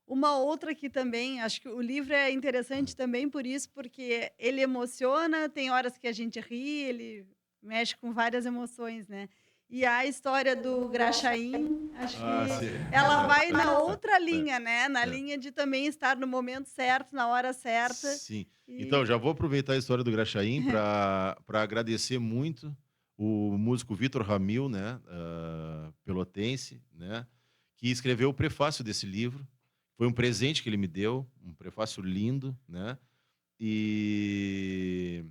S1: Uma outra que também, acho que o livro é interessante também por isso, porque ele emociona, tem horas que a gente ri, ele mexe com várias emoções, né. E a história do Graxaim, acho
S2: Ah,
S1: que
S2: sim.
S1: ela vai na outra
S2: É,
S1: linha, né, na
S2: é.
S1: linha de também estar no momento certo, na hora certa.
S2: Sim. Então,
S1: E
S2: já vou aproveitar a história do Graxaim para agradecer muito o músico Vitor Ramil, né, pelotense, né, que escreveu o prefácio desse livro. Foi um presente que ele me deu, um prefácio lindo, né, e,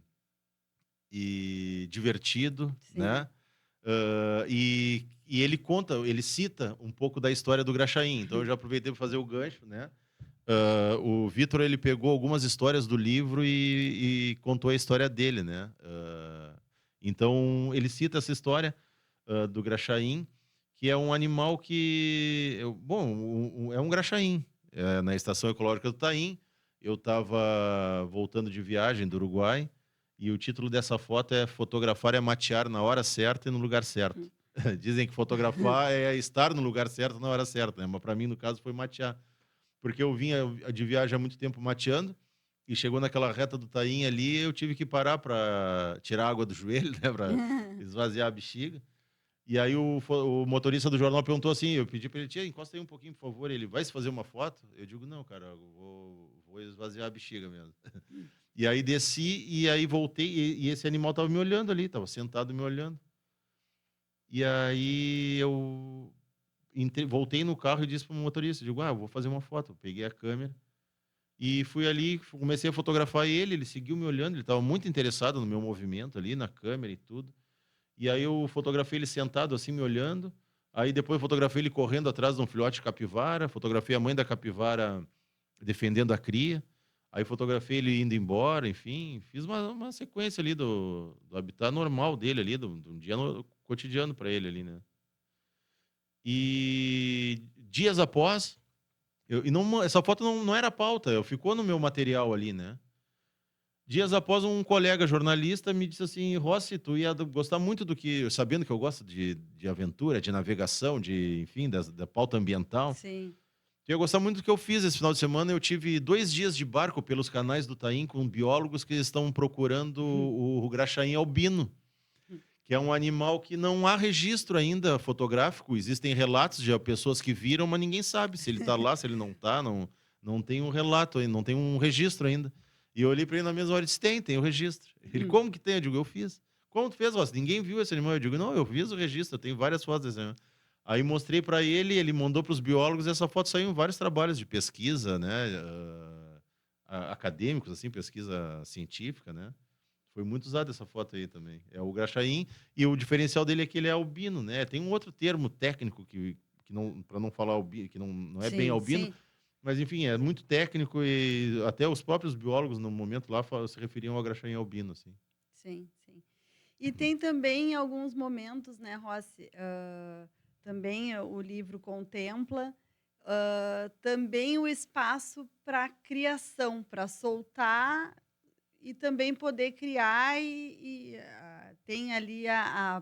S2: e divertido,
S1: sim.
S2: né, e ele conta, ele cita um pouco da história do Graxaim. Então, eu já aproveitei para fazer o gancho, né. O Vitor ele pegou algumas histórias do livro e contou a história dele, né? Então ele cita essa história do Graxaim, que é um animal que, bom, é um Graxaim. Na estação ecológica do Taim, eu estava voltando de viagem do Uruguai e o título dessa foto é Fotografar é matear na hora certa e no lugar certo. Dizem que fotografar é estar no lugar certo na hora certa, né? Mas para mim, no caso, foi matear. Porque eu vinha de viagem há muito tempo mateando, e chegou naquela reta do Taim ali, eu tive que parar para tirar água do joelho, né, para esvaziar a bexiga. E aí o motorista do jornal perguntou assim, eu pedi para ele: "Tia, encosta aí um pouquinho, por favor". Ele: "Vai se fazer uma foto?". Eu digo: "Não, cara, eu vou esvaziar a bexiga mesmo". E aí desci, e aí voltei, e esse animal estava me olhando ali, estava sentado me olhando. E aí eu voltei no carro e disse para o motorista, digo: "Ah, eu vou fazer uma foto". Eu peguei a câmera e fui ali, comecei a fotografar ele, ele seguiu me olhando, ele estava muito interessado no meu movimento ali, na câmera e tudo. E aí eu fotografei ele sentado assim, me olhando. Aí depois eu fotografei ele correndo atrás de um filhote de capivara, fotografei a mãe da capivara defendendo a cria. Aí fotografei ele indo embora, enfim, fiz uma sequência ali do habitat normal dele ali, de um dia cotidiano para ele ali, né? E dias após, essa foto não era pauta, ficou no meu material ali, né? Dias após, um colega jornalista me disse assim: Rossi, tu ia gostar muito do que, sabendo que eu gosto de aventura, de navegação, enfim, da pauta ambiental,
S1: Sim.
S2: tu ia gostar muito do que eu fiz esse final de semana. Eu tive 2 dias de barco pelos canais do Taim com biólogos que estão procurando o Graxaim albino, que é um animal que não há registro ainda fotográfico. Existem relatos de pessoas que viram, mas ninguém sabe se ele está lá, se ele não está. Não tem um relato ainda, não tem um registro ainda. E eu olhei para ele na mesma hora e disse: tem o registro. Ele: como que tem? Eu digo: eu fiz. Como tu fez, Ross? Ninguém viu esse animal. Eu digo: não, eu fiz o registro, eu tenho várias fotos desse animal. Aí mostrei para ele, ele mandou para os biólogos, e essa foto saiu em vários trabalhos de pesquisa, né, acadêmicos, assim, pesquisa científica, né. Foi muito usada essa foto aí também. É o Graxaim, e o diferencial dele é que ele é albino, né. Tem um outro termo técnico que não, para não falar albino, que não é bem
S1: Sim,
S2: albino,
S1: sim,
S2: mas enfim, é muito técnico, e até os próprios biólogos no momento lá se referiam ao Graxaim albino, assim.
S1: sim, sim. E tem também alguns momentos, né, Rossi, também o livro contempla, também o espaço para criação, para soltar e também poder criar tem ali a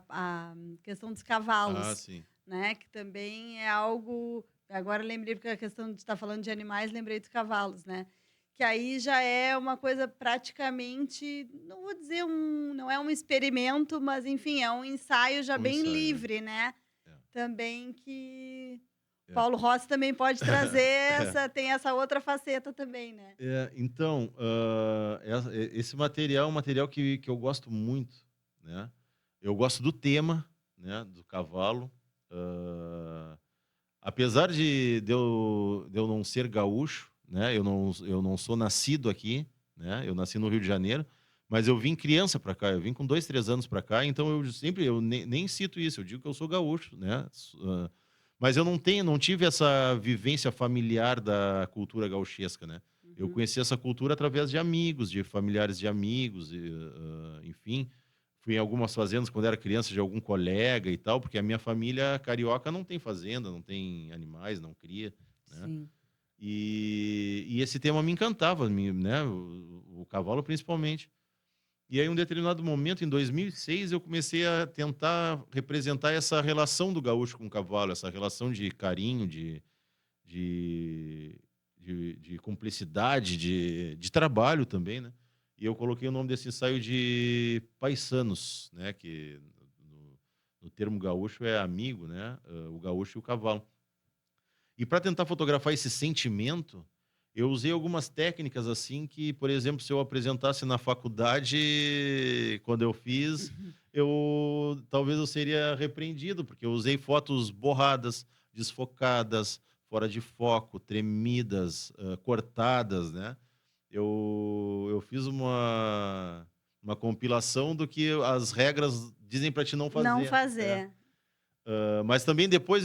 S1: questão dos
S2: Ah,
S1: cavalos,
S2: sim.
S1: né, que também é algo agora lembrei porque a questão de estar falando de animais, lembrei dos cavalos, né, que aí já é uma coisa praticamente, não vou dizer não é um experimento, mas enfim, é um ensaio já
S2: Um
S1: bem
S2: ensaio,
S1: livre, né,
S2: é.
S1: também que
S2: É.
S1: Paulo Rossi também pode trazer
S2: É.
S1: tem essa outra faceta também, né.
S2: Então, esse material é um material que eu gosto muito, né. Eu gosto do tema, né, do cavalo. hã, Apesar de eu não ser gaúcho, né, eu não sou nascido aqui, né? Eu nasci no Rio de Janeiro, mas eu vim criança para cá, eu vim com 2, 3 anos para cá, então eu nem cito isso, eu digo que eu sou gaúcho, né? Mas eu não tive essa vivência familiar da cultura gauchesca, né? Eu
S1: Uhum.
S2: conheci essa cultura através de amigos, de familiares de amigos, enfim. Fui em algumas fazendas quando era criança de algum colega e tal, porque a minha família carioca não tem fazenda, não tem animais, não cria, né?
S1: Sim.
S2: E esse tema me encantava, né? O cavalo principalmente. E aí, em um determinado momento, em 2006, eu comecei a tentar representar essa relação do gaúcho com o cavalo, essa relação de carinho, de, de cumplicidade, de trabalho também, né? E eu coloquei o nome desse ensaio de Paisanos, né? Que no termo gaúcho é amigo, né? O gaúcho e o cavalo. E para tentar fotografar esse sentimento, eu usei algumas técnicas assim que, por exemplo, se eu apresentasse na faculdade, quando eu fiz, eu talvez eu seria repreendido, porque eu usei fotos borradas, desfocadas, fora de foco, tremidas, cortadas, né? Eu fiz uma compilação do que as regras dizem para te não
S1: Não
S2: fazer.
S1: fazer.
S2: Mas também depois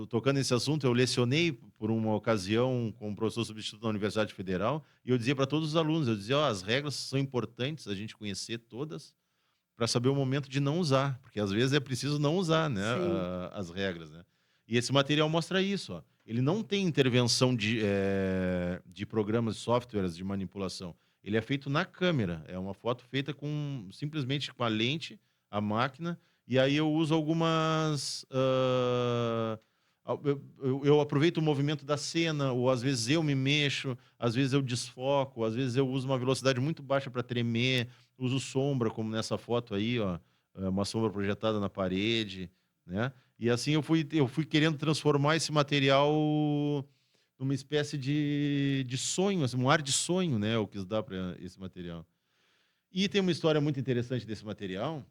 S2: tocando nesse assunto, eu lecionei por uma ocasião como professor substituto na Universidade Federal e eu dizia para todos os alunos, eu dizia, ó, as regras são importantes a gente conhecer todas para saber o momento de não usar, porque às vezes é preciso não usar, né,
S1: Sim.
S2: as regras, né? E esse material mostra isso, ó. Ele não tem intervenção de programas, softwares de manipulação. Ele é feito na câmera. É uma foto feita simplesmente com a lente, a máquina, e aí eu uso algumas. Eu aproveito o movimento da cena, ou às vezes eu me mexo, às vezes eu desfoco, às vezes eu uso uma velocidade muito baixa para tremer, uso sombra, como nessa foto aí, ó, uma sombra projetada na parede, né? E assim eu fui querendo transformar esse material numa espécie de sonho, assim, um ar de sonho, né? Eu quis dar para esse material. E tem uma história muito interessante desse material,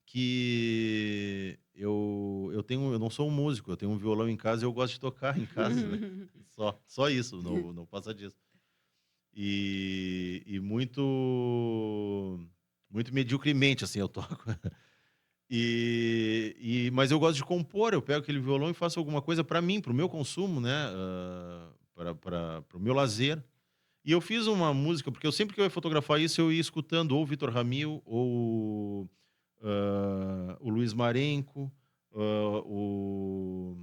S2: que eu não sou um músico, eu tenho um violão em casa e eu gosto de tocar em casa, né? Só isso, não passa disso. E muito mediocremente, assim, eu toco. Mas eu gosto de compor, eu pego aquele violão e faço alguma coisa para mim, para o meu consumo, né? Para o meu lazer. E eu fiz uma música, porque eu sempre que eu ia fotografar isso, eu ia escutando ou o Vitor Ramil, ou o Luiz Marenco, o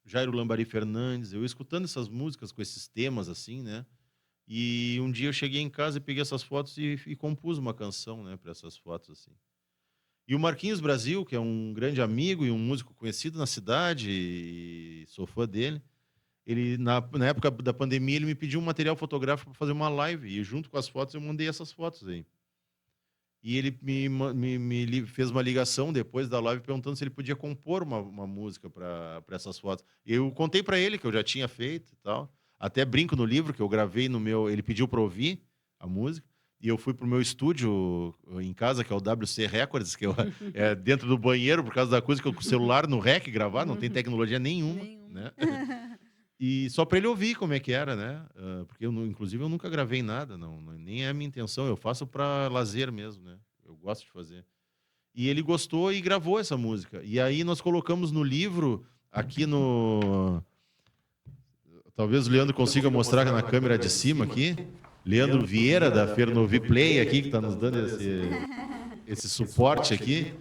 S2: Jairo Lambari Fernandes, eu ia escutando essas músicas com esses temas, assim, né? E um dia eu cheguei em casa e peguei essas fotos e compus uma canção, né, para essas fotos, assim. E o Marquinhos Brasil, que é um grande amigo e um músico conhecido na cidade, e sou fã dele, ele, na época da pandemia, ele me pediu um material fotográfico para fazer uma live, e junto com as fotos eu mandei essas fotos aí. E ele fez uma ligação depois da live perguntando se ele podia compor uma música para essas fotos. Eu contei para ele que eu já tinha feito e tal. Até brinco no livro que eu gravei no meu. Ele pediu para ouvir a música. E eu fui pro meu estúdio em casa, que é o WC Records, que é dentro do banheiro, por causa da acústica, com o celular no rec gravar, não tem tecnologia nenhuma,
S1: Nenhuma.
S2: né? E só para ele ouvir como é que era, né? Porque inclusive eu nunca gravei nada, nem é a minha intenção, eu faço para lazer mesmo, né? Eu gosto de fazer. E ele gostou e gravou essa música. E aí nós colocamos no livro, aqui no. Talvez o Leandro consiga mostrar na câmera de cima aqui. Leandro Vieira, da Fernovi Play, aqui, que está nos dando esse suporte aqui.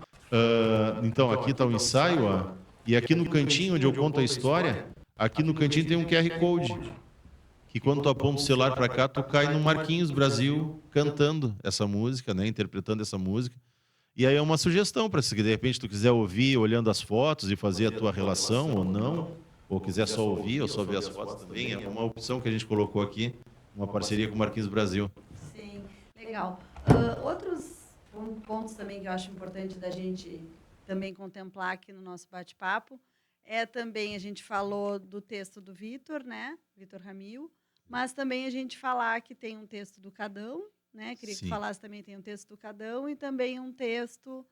S2: Então, aqui está o ensaio, ó. E aqui no cantinho onde eu conto a história, aqui no cantinho tem um QR Code. Que quando tu aponta o celular para cá, tu cai no Marquinhos Brasil cantando essa música, né? Interpretando essa música. E aí é uma sugestão para se de repente tu quiser ouvir olhando as fotos e fazer a tua relação ou não, ou quiser só ouvir ou só ver as fotos também, é uma opção que a gente colocou aqui, uma parceria com o Marquinhos Brasil.
S1: Sim, legal. Outros pontos também que eu acho importante da gente também contemplar aqui no nosso bate-papo é também a gente falou do texto do Vitor, né? Vitor Ramil, mas também a gente falar que tem um texto do Cadão, né? Queria que tu
S2: Sim.
S1: falasse também tem um texto do Cadão e também um texto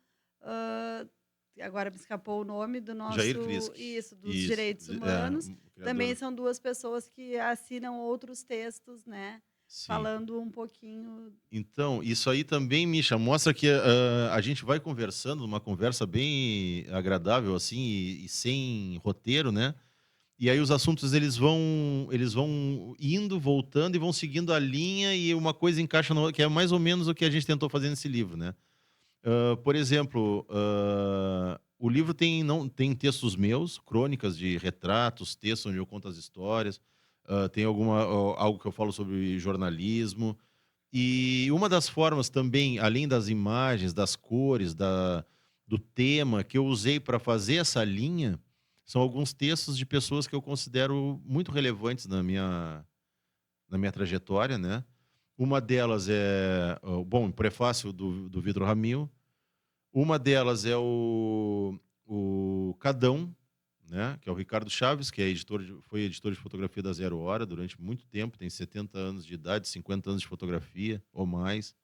S1: agora me escapou o nome do nosso
S2: Jair Frisk.
S1: dos
S2: Isso,
S1: direitos humanos.
S2: criador.
S1: Também são duas pessoas que assinam outros textos, né?
S2: sim.
S1: falando um pouquinho.
S2: Então, isso aí também, Misha, mostra que a gente vai conversando, uma conversa bem agradável, assim, e sem roteiro, né? E aí os assuntos eles vão indo, voltando e vão seguindo a linha e uma coisa encaixa na outra, que é mais ou menos o que a gente tentou fazer nesse livro, né? Por exemplo, o livro tem, não, tem textos meus, crônicas de retratos, textos onde eu conto as histórias, tem algo que eu falo sobre jornalismo. E uma das formas também, além das imagens, das cores, do tema que eu usei para fazer essa linha, são alguns textos de pessoas que eu considero muito relevantes na minha trajetória, né? Uma delas é, bom, o prefácio do Vitor Ramil. Uma delas é o Cadão, né? Que é o Ricardo Chaves, que é foi editor de fotografia da Zero Hora durante muito tempo, tem 70 anos de idade, 50 anos de fotografia ou mais.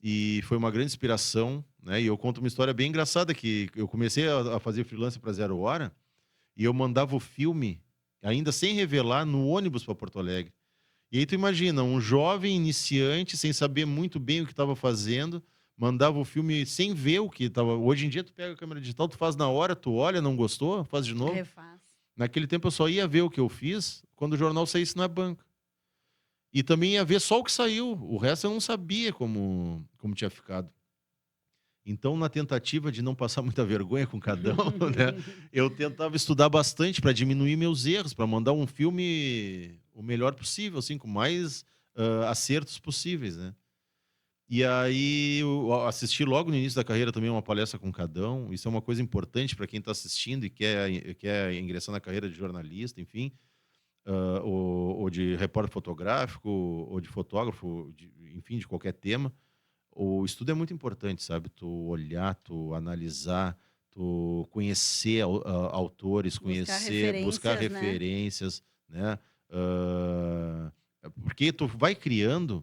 S2: E foi uma grande inspiração, né? E eu conto uma história bem engraçada que eu comecei a fazer freelance para Zero Hora e eu mandava o filme, ainda sem revelar, no ônibus para Porto Alegre. E aí tu imagina, um jovem iniciante, sem saber muito bem o que estava fazendo, mandava o filme sem ver o que estava. Hoje em dia tu pega a câmera digital, tu faz na hora, tu olha, não gostou, faz de novo.
S1: Refaz.
S2: Naquele tempo eu só ia ver o que eu fiz quando o jornal saísse na banca. E também ia ver só o que saiu, o resto eu não sabia como tinha ficado. Então, na tentativa de não passar muita vergonha com cada um, né, eu tentava estudar bastante para diminuir meus erros, para mandar um filme o melhor possível, assim, com mais acertos possíveis, né? E aí eu assisti logo no início da carreira também uma palestra com o Cadão. Isso é uma coisa importante para quem está assistindo e quer ingressar na carreira de jornalista, enfim, ou de repórter fotográfico, ou de fotógrafo, enfim, de qualquer tema. O estudo é muito importante, sabe? Tu olhar, tu analisar, tu conhecer autores,
S1: Buscar
S2: buscar
S1: referências, né?
S2: referências, né? Porque tu vai criando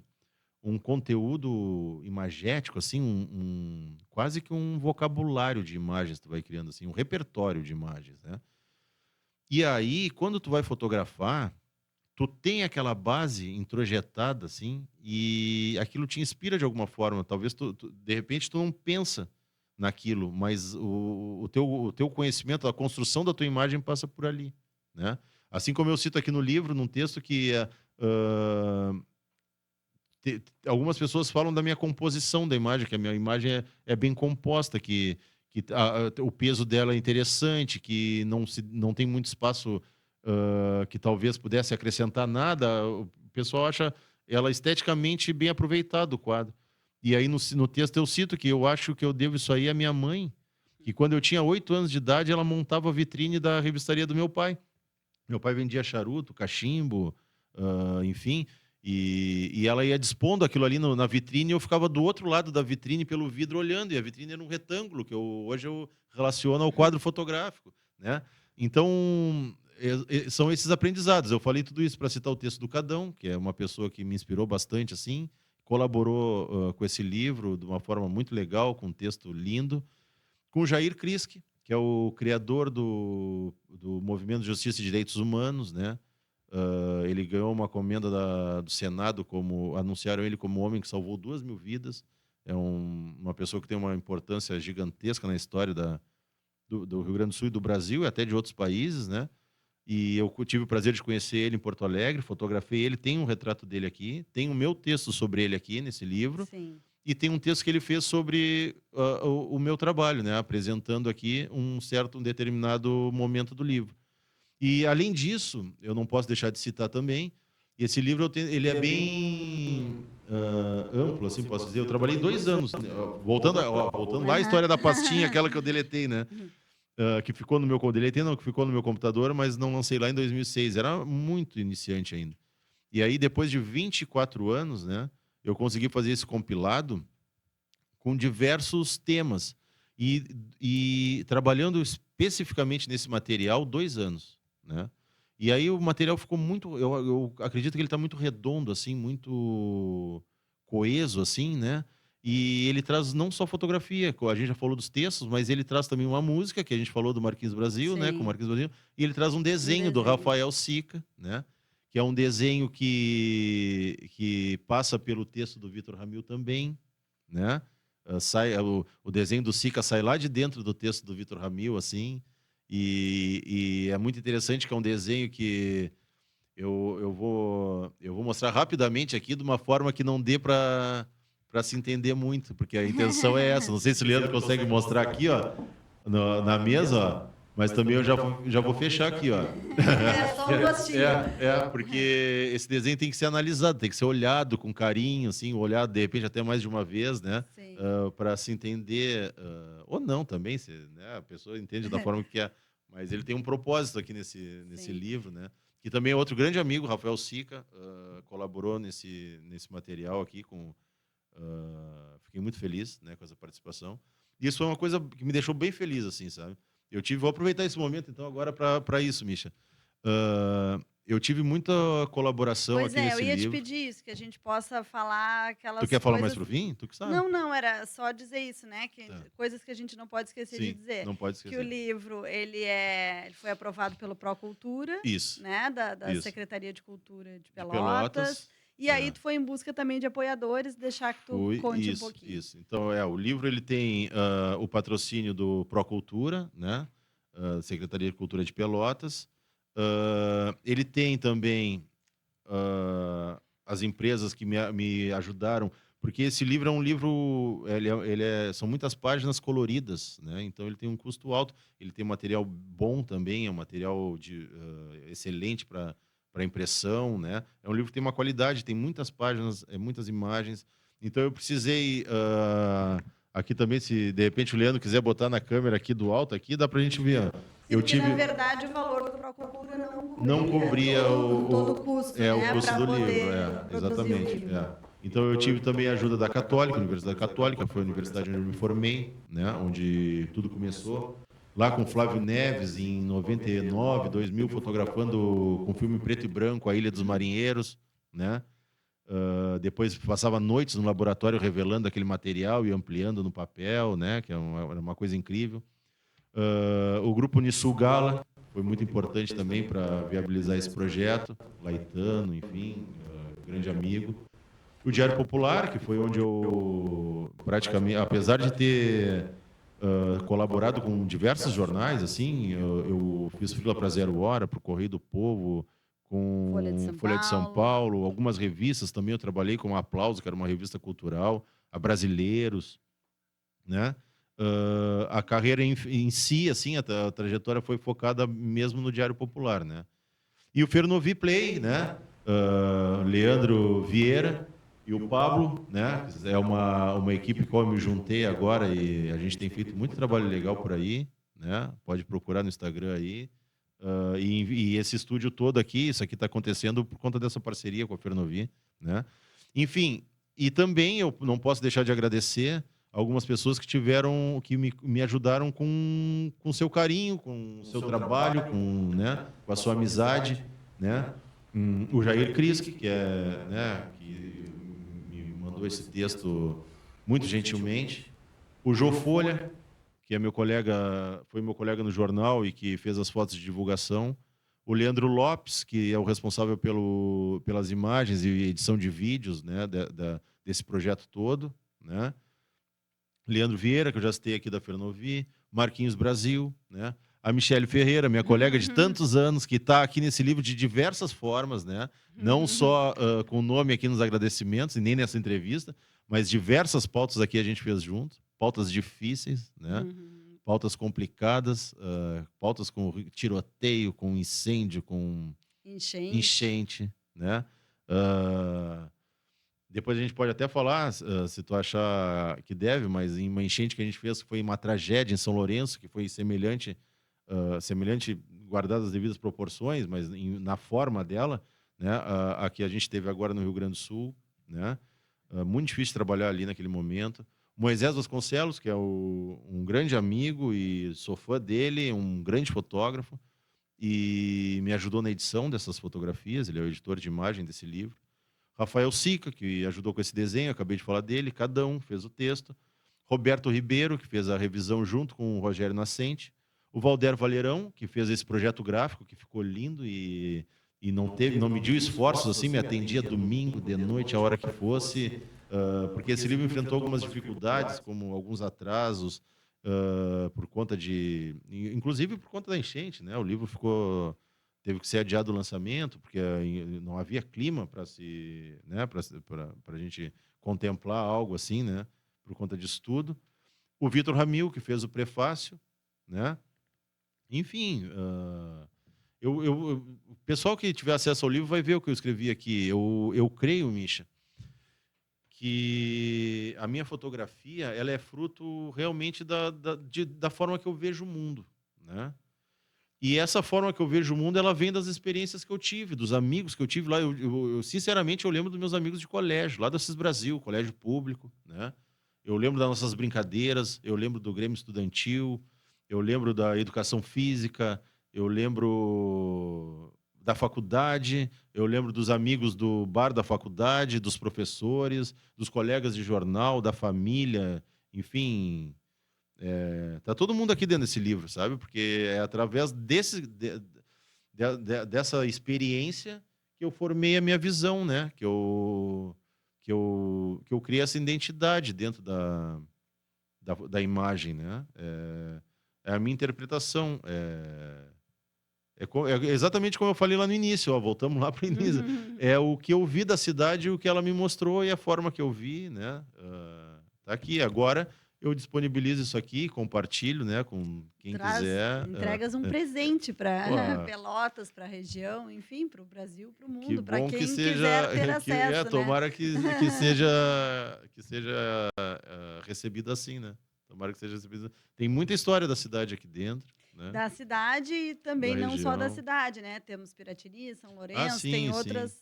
S2: um conteúdo imagético, assim, quase que um vocabulário de imagens tu vai criando, assim, um repertório de imagens, né? E aí, quando tu vai fotografar, tu tem aquela base introjetada, assim, e aquilo te inspira de alguma forma. Talvez, de repente, tu não pensa naquilo, mas o teu conhecimento, a construção da tua imagem passa por ali, né? Assim como eu cito aqui no livro, num texto que ah, algumas pessoas falam da minha composição da imagem, que a minha imagem é bem composta, que o peso dela é interessante, que não tem muito espaço que talvez pudesse acrescentar nada. O pessoal acha ela esteticamente bem aproveitada, o quadro. E aí no texto eu cito que eu acho que eu devo isso aí à minha mãe, que quando eu tinha 8 anos de idade, ela montava a vitrine da revistaria do meu pai. Meu pai vendia charuto, cachimbo, enfim, e ela ia dispondo aquilo ali na vitrine e eu ficava do outro lado da vitrine pelo vidro olhando, e a vitrine era um retângulo, que hoje eu relaciono ao quadro fotográfico, né? Então, são esses aprendizados. Eu falei tudo isso para citar o texto do Cadão, que é uma pessoa que me inspirou bastante, assim, colaborou com esse livro de uma forma muito legal, com um texto lindo, com o Jair Kriski, que é o criador do Movimento de Justiça e Direitos Humanos, né? Ele ganhou uma comenda do Senado, anunciaram ele como o homem que salvou 2.000 vidas. É uma pessoa que tem uma importância gigantesca na história do Rio Grande do Sul e do Brasil, e até de outros países, né? E eu tive o prazer de conhecer ele em Porto Alegre, fotografei ele, tem um retrato dele aqui, tem o meu texto sobre ele aqui nesse livro,
S1: Sim.
S2: e tem um texto que ele fez sobre o meu trabalho, né? Apresentando aqui um determinado momento do livro. E, além disso, eu não posso deixar de citar também, esse livro ele é bem amplo, assim posso dizer. Eu trabalhei 2 anos, né, voltando lá à
S1: Aham.
S2: história da pastinha, aquela que eu deletei, né? Que ficou no meu deletei, não, que ficou no meu computador, mas não lancei lá em 2006. Era muito iniciante ainda. E aí, depois de 24 anos, né, eu consegui fazer esse compilado com diversos temas. E trabalhando especificamente nesse material, 2 anos, né? E aí o material ficou muito... Eu acredito que ele está muito redondo, assim, muito coeso, assim, né? E ele traz não só fotografia, a gente já falou dos textos, mas ele traz também uma música, que a gente falou do Marquinhos Brasil, né? Com o
S1: Sim,
S2: Marquinhos Brasil. E ele traz um
S1: um
S2: desenho do
S1: desenho.
S2: Rafael Sica, né? que é um desenho que passa pelo texto do Vitor Ramil também, né? O desenho do Sica sai lá de dentro do texto do Vitor Ramil, assim, e é muito interessante que é um desenho que eu vou mostrar rapidamente aqui de uma forma que não dê para se entender muito, porque a intenção é essa. Não sei se o Leandro consegue mostrar aqui, ó, na mesa, ó, mas também eu já vou fechar aqui, ó.
S1: É só um gostinho.
S2: Porque esse desenho tem que ser analisado, tem que ser olhado com carinho, assim, olhado de repente até mais de uma vez, né?
S1: Sim.
S2: Para se entender, ou não também, né? A pessoa entende da forma que quer. Mas ele tem um propósito aqui nesse
S1: Sim.
S2: livro, né? Que também é outro grande amigo, Rafael Sica, colaborou nesse material aqui. Fiquei muito feliz, né, com essa participação. E isso foi uma coisa que me deixou bem feliz, assim, sabe? Vou aproveitar esse momento, então, agora para isso, Misha. Eu tive muita colaboração
S1: Pois
S2: aqui
S1: eu
S2: nesse
S1: ia te
S2: livro.
S1: pedir isso, que a gente possa falar aquelas
S2: Tu quer falar mais
S1: coisas...
S2: pro fim? Tu que sabe.
S1: Não, era só dizer isso, né?
S2: Tá.
S1: Coisas que a gente não pode esquecer de
S2: Sim,
S1: dizer.
S2: não pode
S1: Que o
S2: esquecer.
S1: livro, ele foi aprovado pelo Procultura,
S2: Isso.
S1: né? Da
S2: Isso.
S1: Secretaria de Cultura de
S2: De
S1: Pelotas. E aí
S2: é.
S1: tu foi em busca também de apoiadores, deixar que tu conte um pouquinho.
S2: Isso. Então, o livro ele tem o patrocínio do Procultura, né? Secretaria de Cultura de Pelotas. Ele tem também as empresas que me ajudaram, porque esse livro é um livro, são muitas páginas coloridas, né? Então ele tem um custo alto, ele tem material bom também, é um material excelente para impressão, né? É um livro que tem uma qualidade, tem muitas páginas, muitas imagens. Então eu precisei aqui também, se de repente o Leandro quiser botar na câmera aqui do alto, aqui dá para a gente ver.
S1: Porque, na verdade, o valor do Procultura
S2: não cobria
S1: todo o custo, né,
S2: o custo do
S1: poder
S2: livro,
S1: produzir
S2: exatamente.
S1: o livro.
S2: Então eu tive também a ajuda da Católica, Universidade Católica, foi a universidade onde eu me formei, né, onde tudo começou. Lá com Flávio Neves, em 99, 2000, fotografando com filme preto e branco a Ilha dos Marinheiros, né? Depois passava noites no laboratório revelando aquele material e ampliando no papel, né? Que era uma coisa incrível. O grupo Nissul Gala foi muito importante também para viabilizar esse projeto. Laitano, enfim, grande amigo. O Diário Popular, que foi onde eu praticamente, apesar de ter colaborado com diversos jornais, assim, eu fiz freela para Zero Hora, para o Correio do Povo, com
S1: Folha de São
S2: Paulo, algumas revistas também. Eu trabalhei com a Aplauso, que era uma revista cultural, a Brasileiros, né? A carreira em si, assim, a trajetória foi focada mesmo no Diário Popular, né? E o Fernovi Play, né? Leandro Vieira e o Pablo, né? É uma equipe com a qual eu me juntei agora e a gente tem feito muito trabalho legal por aí, né? Pode procurar no Instagram aí. E esse estúdio todo aqui, isso aqui está acontecendo por conta dessa parceria com a Fernovi, né? Enfim, e também eu não posso deixar de agradecer algumas pessoas que me ajudaram com seu carinho, com o seu trabalho, né, com a sua amizade, né? O Jair Kriski, que me mandou esse texto muito gentilmente. O Jô Folha, que foi meu colega no jornal e que fez as fotos de divulgação. O Leandro Lopes, que é o responsável pelas imagens e edição de vídeos, né, desse projeto todo, né? Leandro Vieira, que eu já citei aqui da Fernovi, Marquinhos Brasil, né? A Michele Ferreira, minha colega de tantos anos, que está aqui nesse livro de diversas formas, né? Não só com o nome aqui nos agradecimentos e nem nessa entrevista, mas diversas pautas aqui a gente fez junto, pautas difíceis, né? Pautas complicadas, pautas com tiroteio, com incêndio, com enchente, né? Depois a gente pode até falar, se tu achar que deve, mas em uma enchente que a gente fez, que foi uma tragédia em São Lourenço, que foi semelhante, guardadas as devidas proporções, mas na forma dela, né, a que a gente teve agora no Rio Grande do Sul, né? Muito difícil trabalhar ali naquele momento. Moisés Vasconcelos, que é um grande amigo e sou fã dele, um grande fotógrafo, e me ajudou na edição dessas fotografias, ele é o editor de imagem desse livro. Rafael Sica, que ajudou com esse desenho, acabei de falar dele, cada um fez o texto. Roberto Ribeiro, que fez a revisão junto com o Rogério Nascente. O Valder Valerão, que fez esse projeto gráfico, que ficou lindo e e não mediu esforços, assim, me atendia domingo, de noite, a hora que fosse, porque esse livro enfrentou algumas dificuldades, como alguns atrasos, por conta inclusive por conta da enchente, né? O livro teve que ser adiado o lançamento, porque não havia clima para né, para a gente contemplar algo assim, né? Por conta disso tudo. O Vitor Ramil, que fez o prefácio, né? Enfim, o pessoal que tiver acesso ao livro vai ver o que eu escrevi aqui. Eu creio, Misha, que a minha fotografia ela é fruto realmente da forma que eu vejo o mundo, né? E essa forma que eu vejo o mundo, ela vem das experiências que eu tive, dos amigos que eu tive lá. Sinceramente, eu lembro dos meus amigos de colégio, lá do Assis Brasil, colégio público, né? Eu lembro das nossas brincadeiras, eu lembro do Grêmio Estudantil, eu lembro da educação física, eu lembro da faculdade, eu lembro dos amigos do bar da faculdade, dos professores, dos colegas de jornal, da família, enfim, tá todo mundo aqui dentro desse livro, sabe? Porque é através dessa experiência que eu formei a minha visão, né? Que eu criei essa identidade dentro da imagem, né? É a minha interpretação. É exatamente como eu falei lá no início, ó, voltamos lá para o início. É o que eu vi da cidade, o que ela me mostrou e a forma que eu vi, né? Tá aqui. Agora eu disponibilizo isso aqui, compartilho, né, com quem quiser.
S1: Entregas um presente para
S2: Pô,
S1: Pelotas, para a região, enfim, para o Brasil, para o
S2: que
S1: mundo, para
S2: bom que
S1: quem
S2: seja,
S1: quiser ter acesso, né?
S2: tomara que seja recebido assim, né? Tomara que seja recebido. Tem muita história da cidade aqui dentro, né?
S1: Da cidade e
S2: Da
S1: também não só da
S2: região.
S1: cidade, né? Temos Piratini, São
S2: Ah,
S1: Lourenço, tem
S2: sim, sim.
S1: outras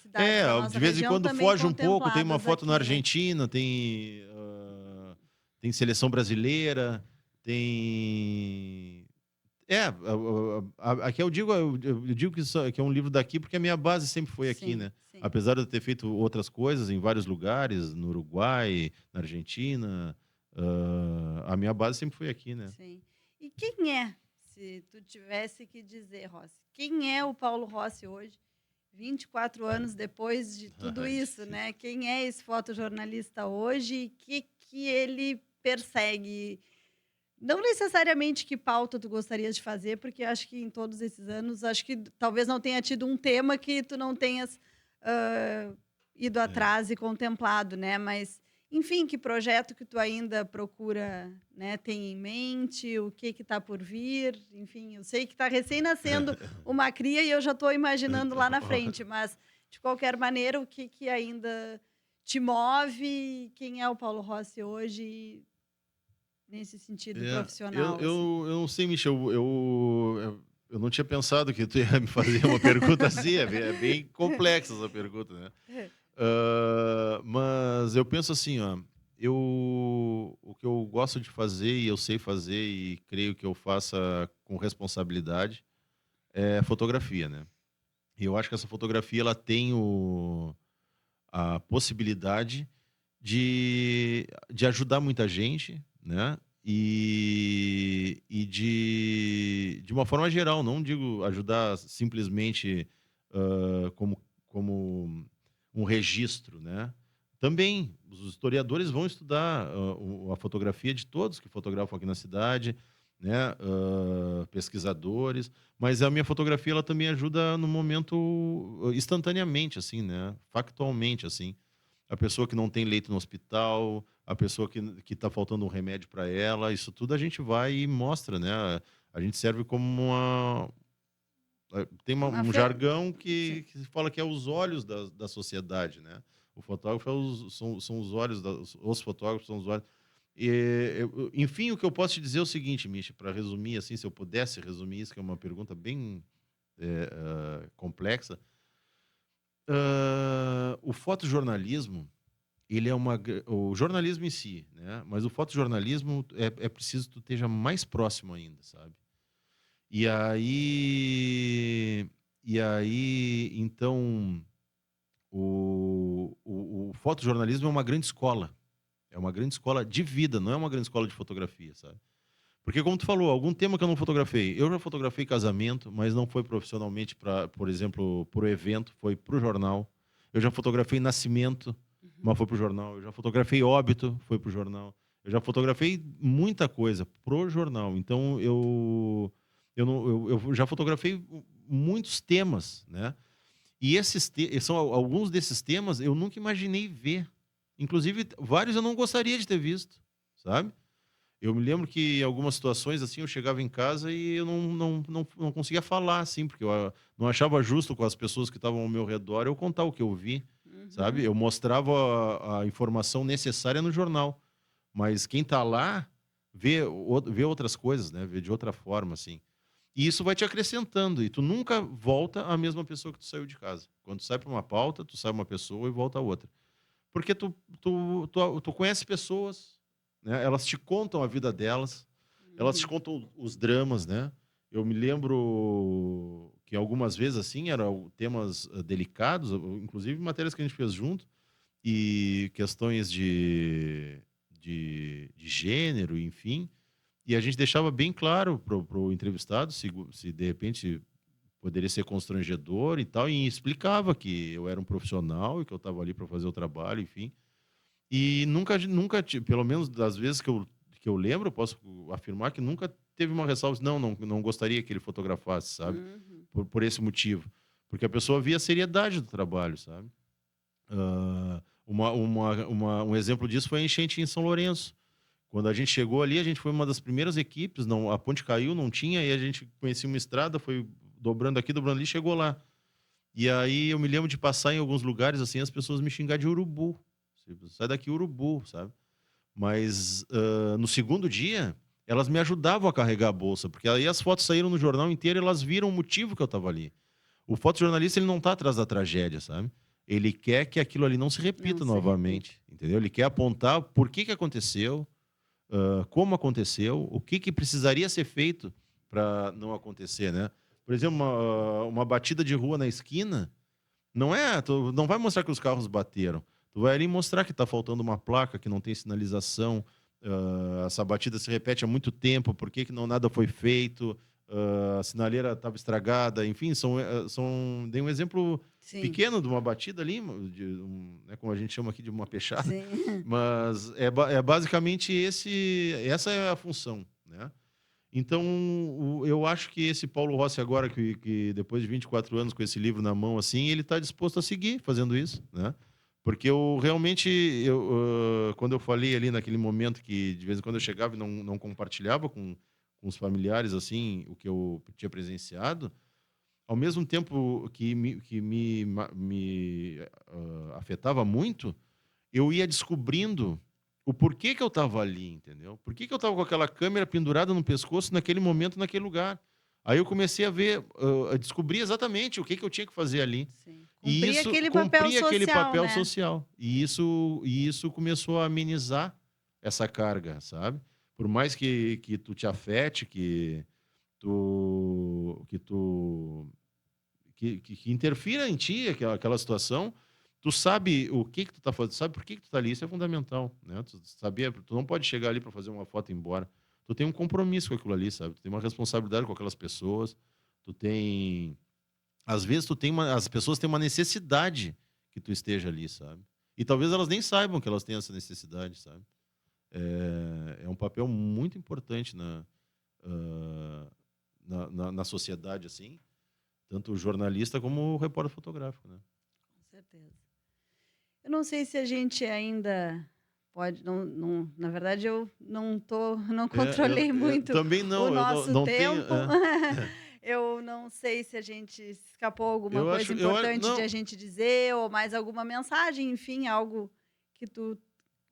S1: cidades da nossa
S2: De vez em
S1: região
S2: quando
S1: também
S2: foge um pouco, tem uma
S1: contempladas
S2: foto na
S1: aqui, né?
S2: Argentina, tem seleção brasileira, tem. Aqui eu digo que é um livro daqui porque a minha base sempre foi aqui,
S1: Sim,
S2: né?
S1: sim,
S2: Apesar de eu ter feito outras coisas em vários lugares, no Uruguai, na Argentina, a minha base sempre foi aqui, né?
S1: sim. E quem é, se tu tivesse que dizer, Rossi, quem é o Paulo Rossi hoje, 24 anos depois de tudo
S2: Ai,
S1: isso,
S2: difícil.
S1: né? Quem é esse fotojornalista hoje e o que ele persegue? Não necessariamente que pauta tu gostarias de fazer, porque acho que em todos esses anos, acho que talvez não tenha tido um tema que tu não tenhas ido
S2: É.
S1: atrás e contemplado, né? Mas, enfim, que projeto que tu ainda procura, né, tem em mente, o que está por vir, enfim, eu sei que está recém-nascendo uma cria e eu já estou imaginando lá na frente, mas, de qualquer maneira, o que ainda te move, quem é o Paulo Rossi hoje nesse sentido
S2: Eu,
S1: profissional, assim.
S2: eu, eu não sei, Michel, eu não tinha pensado que tu ia me fazer uma pergunta assim, é bem complexa essa pergunta, né? Mas eu penso assim, ó, o que eu gosto de fazer e eu sei fazer e creio que eu faça com responsabilidade é fotografia, né? E eu acho que essa fotografia ela tem a possibilidade de ajudar muita gente, né? E de uma forma geral, não digo ajudar simplesmente como um registro, né? Também os historiadores vão estudar a fotografia de todos que fotografam aqui na cidade, né? Pesquisadores, mas a minha fotografia ela também ajuda no momento instantaneamente, assim, né? Factualmente, assim a pessoa que não tem leito no hospital, a pessoa que está faltando um remédio para ela, isso tudo a gente vai e mostra, né? A gente serve como tem
S1: Uma
S2: um
S1: fe...
S2: jargão
S1: Sim.
S2: que se fala que é os olhos da sociedade, né? O fotógrafo são os olhos, os fotógrafos são os olhos. Enfim, o que eu posso te dizer é o seguinte, Misha, para resumir, assim, se eu pudesse resumir isso, que é uma pergunta bem complexa. O fotojornalismo, ele é o jornalismo em si, né? Mas o fotojornalismo é preciso que tu esteja mais próximo ainda, sabe? E aí, então, o fotojornalismo é uma grande escola. É uma grande escola de vida, não é uma grande escola de fotografia, sabe? Porque como tu falou, algum tema que eu não fotografei. Eu já fotografei casamento, mas não foi profissionalmente para, por exemplo, pro evento, foi pro jornal. Eu já fotografei nascimento, mas
S1: Uhum.
S2: foi pro jornal. Eu já fotografei óbito, foi pro jornal. Eu já fotografei muita coisa pro jornal. Então eu não eu já fotografei muitos temas, né? E são alguns desses temas eu nunca imaginei ver. Inclusive vários eu não gostaria de ter visto, sabe? Eu me lembro que em algumas situações, assim, eu chegava em casa e eu não conseguia falar, assim, porque eu não achava justo com as pessoas que estavam ao meu redor eu contar o que eu vi, sabe?
S1: Uhum.
S2: Eu mostrava a informação necessária no jornal, mas quem tá lá vê outras coisas, né? Vê de outra forma, assim. E isso vai te acrescentando, e tu nunca volta a mesma pessoa que tu saiu de casa. Quando tu sai para uma pauta, tu sai uma pessoa e volta a outra. Porque tu conhece pessoas, né? Elas te contam a vida delas, elas te
S1: Uhum.
S2: contam os dramas, né? Eu me lembro que algumas vezes, assim, eram temas delicados, inclusive matérias que a gente fez junto, e questões de gênero, enfim. E a gente deixava bem claro pro entrevistado se de repente poderia ser constrangedor e tal, e explicava que eu era um profissional e que eu estava ali para fazer o trabalho, enfim. E pelo menos das vezes que eu lembro, eu posso afirmar que nunca teve uma ressalva, não gostaria que ele fotografasse, sabe?
S1: Uhum.
S2: Por esse motivo. Porque a pessoa via a seriedade do trabalho, sabe? Um exemplo disso foi a enchente em São Lourenço. Quando a gente chegou ali, a gente foi uma das primeiras equipes, não, a ponte caiu, não tinha, e a gente conhecia uma estrada, foi dobrando aqui, dobrando ali, chegou lá. E aí eu me lembro de passar em alguns lugares assim, as pessoas me xingar de urubu. Tipo, sai daqui, urubu, sabe? Mas no segundo dia, elas me ajudavam a carregar a bolsa, porque aí as fotos saíram no jornal inteiro e elas viram o motivo que eu estava ali. O fotojornalista, ele não está atrás da tragédia, sabe? Ele quer que aquilo ali não se
S1: Não
S2: repita
S1: se repita.
S2: novamente, entendeu? Ele quer apontar por que aconteceu, como aconteceu, o que precisaria ser feito para não acontecer, né? Por exemplo, uma batida de rua na esquina, tu não vai mostrar que os carros bateram. Tu vai ali mostrar que está faltando uma placa, que não tem sinalização, essa batida se repete há muito tempo, por que não nada foi feito, a sinaleira estava estragada, enfim, dei um exemplo
S1: Sim,
S2: pequeno de uma batida ali, né, como a gente chama aqui de uma peixada,
S1: sim.
S2: mas é basicamente essa é a função, né? Então, eu acho que esse Paulo Rossi agora, que depois de 24 anos com esse livro na mão, assim, ele está disposto a seguir fazendo isso, né? Porque eu realmente, quando eu falei ali naquele momento que de vez em quando eu chegava e não compartilhava com os familiares, assim, o que eu tinha presenciado, ao mesmo tempo que me afetava muito, eu ia descobrindo o porquê que eu estava ali, entendeu? Por que que eu estava com aquela câmera pendurada no pescoço naquele momento, naquele lugar. Aí eu comecei a ver, a descobrir exatamente o que que eu tinha que fazer ali.
S1: Sim.
S2: E
S1: Cumprir
S2: isso
S1: aquele papel
S2: cumpria aquele
S1: social,
S2: papel
S1: né?
S2: social. E isso começou a amenizar essa carga, sabe? Por mais que tu te afete, tu que interfira em ti aquela situação, tu sabe o que tu tá fazendo, sabe por que tu tá ali, isso é fundamental, né? Tu não pode chegar ali para fazer uma foto e ir embora. Tu tem um compromisso com aquilo ali, sabe? Tu tem uma responsabilidade com aquelas pessoas, tu tem às vezes as pessoas têm uma necessidade que tu esteja ali, sabe? E talvez elas nem saibam que elas têm essa necessidade, sabe? É um papel muito importante ah, na sociedade, assim, tanto o jornalista como o repórter fotográfico, né?
S1: Com certeza. Eu não sei se a gente ainda pode, na verdade eu não controlei
S2: Eu
S1: muito
S2: também
S1: o
S2: não, eu
S1: nosso
S2: não tenho.
S1: tempo. Eu não sei se a gente escapou alguma
S2: Eu
S1: coisa
S2: acho,
S1: importante de a
S2: não,
S1: gente dizer ou mais alguma mensagem, enfim, algo que tu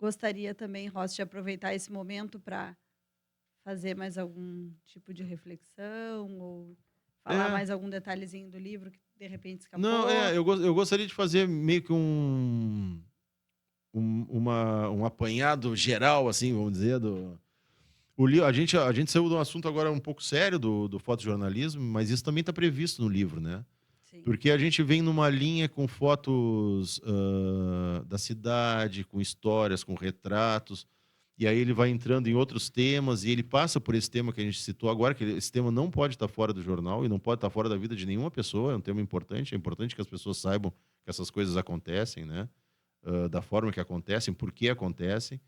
S1: gostaria também, Ross, de aproveitar esse momento para fazer mais algum tipo de reflexão ou falar
S2: é,
S1: mais algum detalhezinho do livro que de repente
S2: não,
S1: escapou.
S2: eu gostaria de fazer meio que um apanhado geral, assim, vamos dizer, a gente saiu de um assunto agora um pouco sério do fotojornalismo, mas isso também está previsto no livro, né?
S1: Sim.
S2: Porque a gente vem numa linha com fotos da cidade, com histórias, com retratos. e aí ele vai entrando em outros temas, e ele passa por esse tema que a gente citou agora, que esse tema não pode estar fora do jornal e não pode estar fora da vida de nenhuma pessoa, é um tema importante, é importante que as pessoas saibam que essas coisas acontecem, né? Da forma que acontecem, por que acontecem.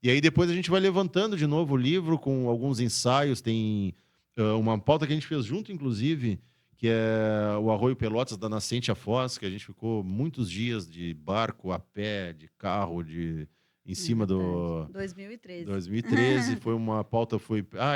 S2: E aí depois a gente vai levantando de novo o livro com alguns ensaios, tem uma pauta que a gente fez junto, inclusive, que é o Arroio Pelotas, da nascente à foz, que a gente ficou muitos dias de barco, a pé, de carro, em
S1: É
S2: cima
S1: verdade.
S2: do
S1: 2013.
S2: 2013. Foi uma pauta,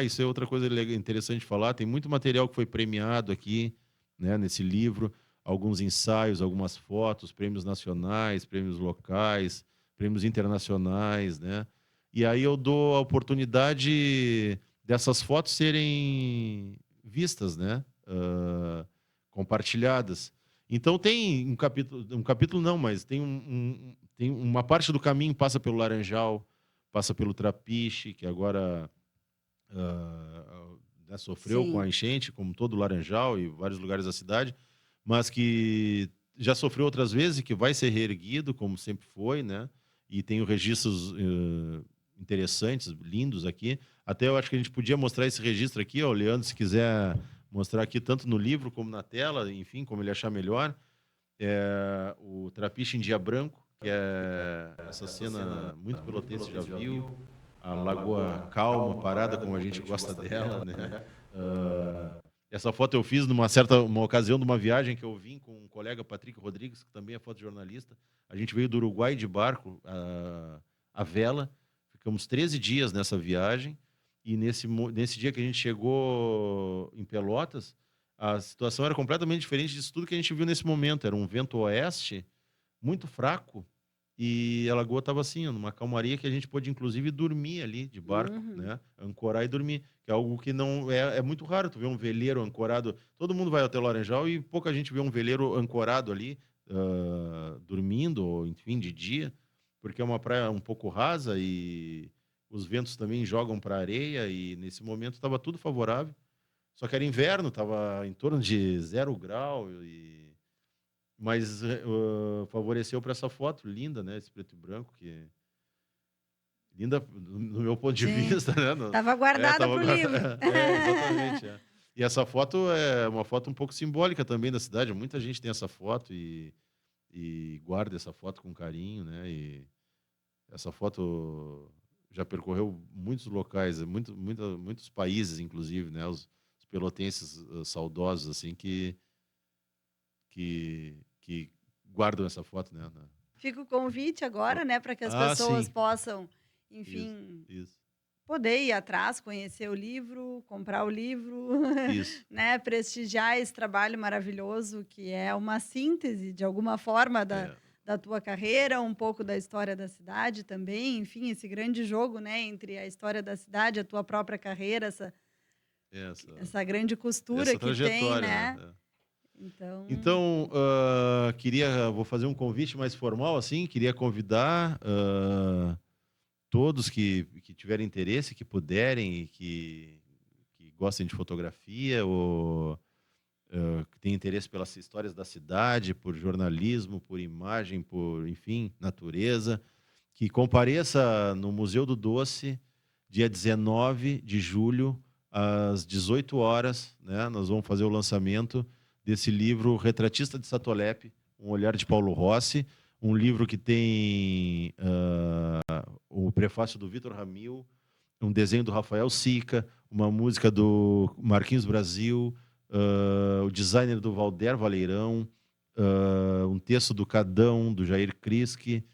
S2: isso é outra coisa interessante de falar, tem muito material que foi premiado aqui, né, nesse livro, alguns ensaios, algumas fotos, prêmios nacionais, prêmios locais, prêmios internacionais, né? E aí eu dou a oportunidade dessas fotos serem vistas, né? Compartilhadas. Então tem um capítulo não, mas tem uma parte do caminho passa pelo Laranjal, passa pelo Trapiche, que agora né, sofreu com a
S1: Sim.
S2: enchente, como todo o Laranjal e vários lugares da cidade, mas que já sofreu outras vezes e que vai ser reerguido, como sempre foi, né? E tem registros interessantes, lindos aqui. Até eu acho que a gente podia mostrar esse registro aqui, ó, o Leandro, se quiser mostrar aqui, tanto no livro como na tela, enfim, como ele achar melhor. O Trapiche em Dia Branco, que é essa cena muito pelotense, já viu. A Lagoa Calma, parada como a gente gosta dela, né? Essa foto eu fiz uma ocasião de uma viagem que eu vim com um colega, Patrick Rodrigues, que também é fotojornalista. A gente veio do Uruguai de barco, a vela. Ficamos 13 dias nessa viagem. E nesse dia que a gente chegou em Pelotas, a situação era completamente diferente disso tudo que a gente viu nesse momento. Era um vento oeste muito fraco e a lagoa estava assim, numa calmaria que a gente pôde inclusive dormir ali de barco, né? Ancorar e dormir, que é algo que não é muito raro tu ver um veleiro ancorado. Todo mundo vai até o Laranjal e pouca gente vê um veleiro ancorado ali, dormindo, ou enfim, de dia, porque é uma praia um pouco rasa e os ventos também jogam para a areia e nesse momento estava tudo favorável. Só que era inverno, estava em torno de 0 grau, mas favoreceu para essa foto linda, né? Esse preto e branco, que linda no meu ponto de
S1: Sim.
S2: vista, né?
S1: Tava guardada pro livro.
S2: Exatamente. E essa foto é uma foto um pouco simbólica também da cidade. Muita gente tem essa foto e guarda essa foto com carinho, né? E essa foto já percorreu muitos locais, muitos países, inclusive, né? Os pelotenses saudosos, assim, que guardam essa foto, né?
S1: Fica o convite agora, né, para que as pessoas
S2: Sim.
S1: possam, enfim,
S2: Isso.
S1: poder ir atrás, conhecer o livro, comprar o livro,
S2: Isso.
S1: né, prestigiar esse trabalho maravilhoso que é uma síntese, de alguma forma, da tua carreira, um pouco da história da cidade também, enfim, esse grande jogo, né, entre a história da cidade, a tua própria carreira, essa grande costura
S2: essa
S1: que tem,
S2: trajetória,
S1: né?
S2: Então, vou fazer um convite mais formal, assim, queria convidar todos que tiverem interesse, que puderem e que gostem de fotografia ou que têm interesse pelas histórias da cidade, por jornalismo, por imagem, por, enfim, natureza, que compareça no Museu do Doce, dia 19 de julho, às 18 horas, né? Nós vamos fazer o lançamento desse livro Retratista de Satolepe, Um Olhar de Paulo Rossi, um livro que tem o prefácio do Vitor Ramil, um desenho do Rafael Sica, uma música do Marquinhos Brasil, o designer do Valder Valeirão, um texto do Cadão, do Jair Kriski,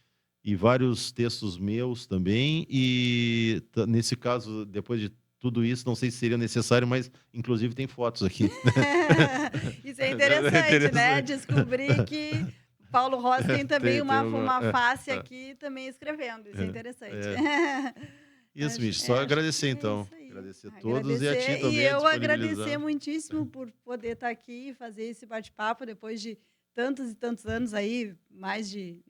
S2: e vários textos meus também. E nesse caso, depois de tudo isso, não sei se seria necessário, mas inclusive tem fotos aqui.
S1: Isso é interessante, né? Descobrir que Paulo Rossi tem também uma face aqui também escrevendo. Isso é interessante.
S2: Isso, Michi, só agradecer então. Agradecer a todos e a ti também.
S1: E eu agradecer muitíssimo por poder estar aqui e fazer esse bate-papo depois de tantos e tantos anos aí, mais de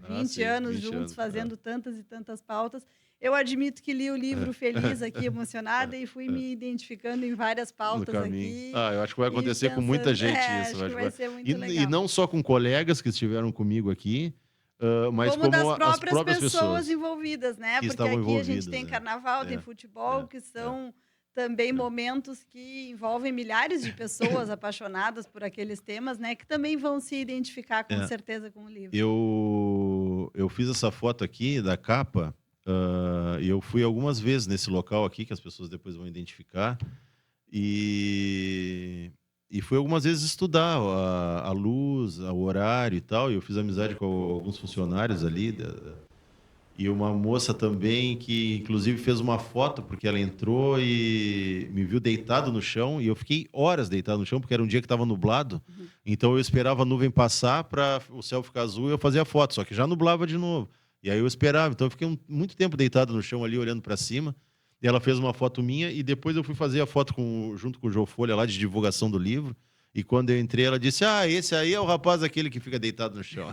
S1: 20 anos
S2: 20
S1: juntos,
S2: anos,
S1: fazendo tantas e tantas pautas. Eu admito que li o livro feliz aqui, emocionada, e fui me identificando em várias pautas aqui.
S2: Eu acho que vai acontecer com muita gente isso.
S1: Acho que vai ser muito legal.
S2: E não só com colegas que estiveram comigo aqui, Mas
S1: Como das
S2: como as
S1: próprias
S2: próprias
S1: pessoas
S2: pessoas
S1: envolvidas, né?
S2: que
S1: Porque
S2: estavam
S1: aqui a gente
S2: envolvidas,
S1: tem
S2: né.
S1: carnaval, tem
S2: É,
S1: futebol,
S2: é,
S1: que
S2: é,
S1: são também
S2: é.
S1: momentos que envolvem milhares de pessoas apaixonadas por aqueles temas, né? Que também vão se identificar com
S2: É.
S1: certeza com o livro.
S2: Eu fiz essa foto aqui da capa, e eu fui algumas vezes nesse local aqui, que as pessoas depois vão identificar, e fui algumas vezes estudar a luz, o horário e tal, e eu fiz amizade com alguns funcionários ali e uma moça também que inclusive fez uma foto, porque ela entrou e me viu deitado no chão, e eu fiquei horas deitado no chão, porque era um dia que estava nublado,
S1: Uhum.
S2: então eu esperava a nuvem passar para o céu ficar azul e eu fazia a foto, só que já nublava de novo. E aí eu esperava, então eu fiquei muito tempo deitado no chão ali, olhando para cima, e ela fez uma foto minha, e depois eu fui fazer a foto junto com o João Folha lá, de divulgação do livro, e quando eu entrei, ela disse: "Ah, esse aí é o rapaz aquele que fica deitado no chão."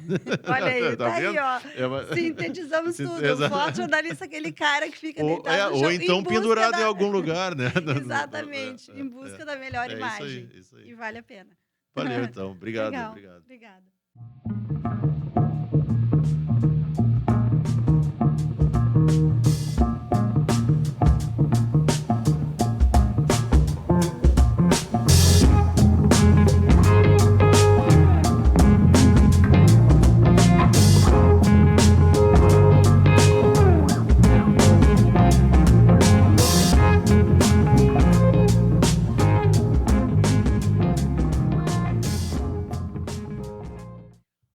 S1: Olha aí,
S2: Tá
S1: tá aí,
S2: vendo?
S1: ó.
S2: É uma...
S1: Sintetizamos tudo. O
S2: Exato.
S1: fotojornalista é aquele cara que fica deitado no
S2: Ou
S1: chão em
S2: então
S1: busca
S2: pendurado em
S1: da.
S2: algum lugar, né?
S1: Exatamente, em busca da melhor
S2: É isso aí,
S1: imagem.
S2: isso aí.
S1: E vale a pena.
S2: Valeu então. Obrigado,
S1: Legal.
S2: obrigado.
S1: Obrigada.